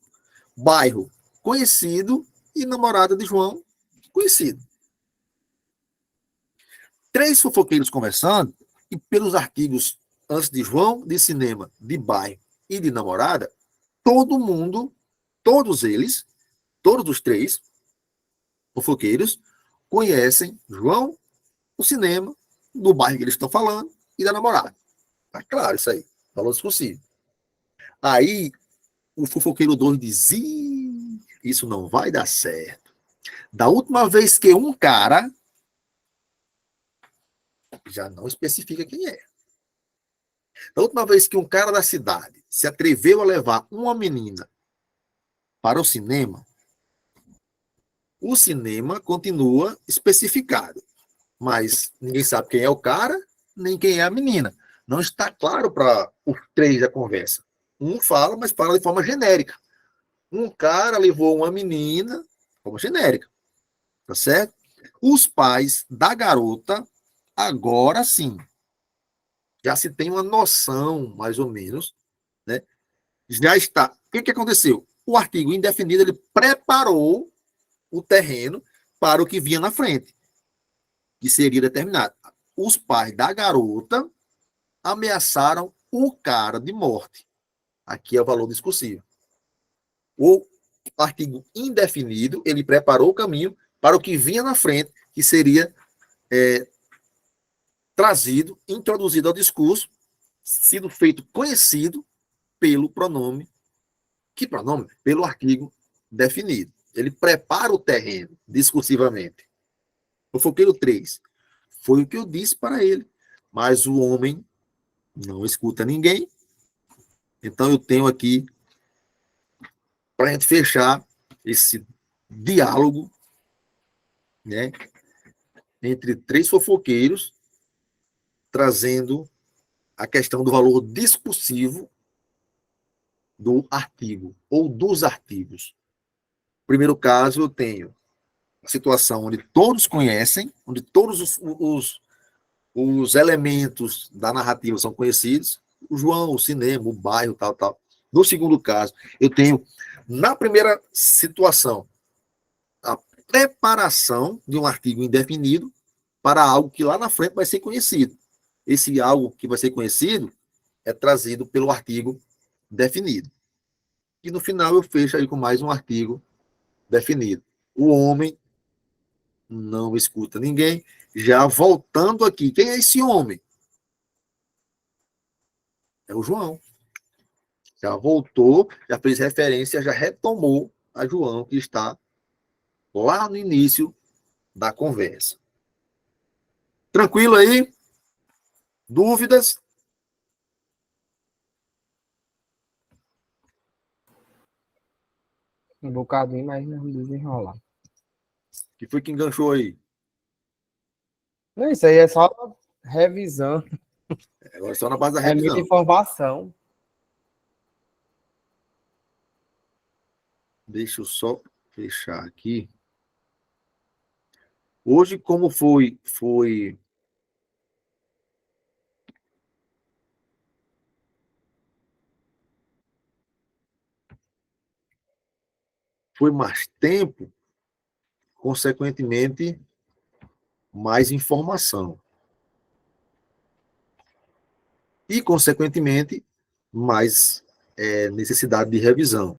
Bairro, conhecido. E namorada de João, conhecido. 3 fofoqueiros conversando, e pelos artigos antes de João, de cinema, de bairro e de namorada, todos os 3 fofoqueiros, conhecem João, o cinema, do bairro que eles estão falando e da namorada. Tá claro isso aí. Falou discursivo. Aí, o fofoqueiro 2 diz, isso não vai dar certo. Da última vez que um cara, já não especifica quem é. Da última vez que um cara da cidade se atreveu a levar uma menina para o cinema, o cinema continua especificado, mas ninguém sabe quem é o cara, nem quem é a menina. Não está claro para os três da conversa. Um fala, mas fala de forma genérica. Um cara levou uma menina, de forma genérica, tá certo? Os pais da garota, agora sim, já se tem uma noção, mais ou menos, né? Já está. O que aconteceu? O artigo indefinido, ele preparou o terreno para o que vinha na frente, que seria determinado. Os pais da garota ameaçaram o cara de morte. Aqui é o valor discursivo. O artigo indefinido, ele preparou o caminho para o que vinha na frente, que seria trazido, introduzido ao discurso, sido feito conhecido pelo pronome. Que pronome? Pelo artigo definido. Ele prepara o terreno discursivamente. O foqueiro 3. Foi o que eu disse para ele. Mas o homem não escuta ninguém. Então eu tenho aqui, para a gente fechar esse diálogo, né, entre três fofoqueiros, trazendo a questão do valor discursivo do artigo, ou dos artigos. No primeiro caso, eu tenho a situação onde todos conhecem, onde todos os elementos da narrativa são conhecidos, o João, o cinema, o bairro, tal, tal. No segundo caso, eu tenho, na primeira situação, a preparação de um artigo indefinido para algo que lá na frente vai ser conhecido. Esse algo que vai ser conhecido é trazido pelo artigo definido. E no final eu fecho aí com mais um artigo definido. O homem não escuta ninguém. Já voltando aqui, quem é esse homem? É o João. Já voltou, já fez referência, já retomou a João, que está lá no início da conversa. Tranquilo aí? Dúvidas? Um bocadinho, mas não desenrolar. Que foi que enganchou aí? Não, isso aí é só revisão. Agora só na base da É muita revisão. informação. Deixa eu só fechar aqui. Hoje, como foi mais tempo, consequentemente, mais informação. E, consequentemente, mais necessidade de revisão.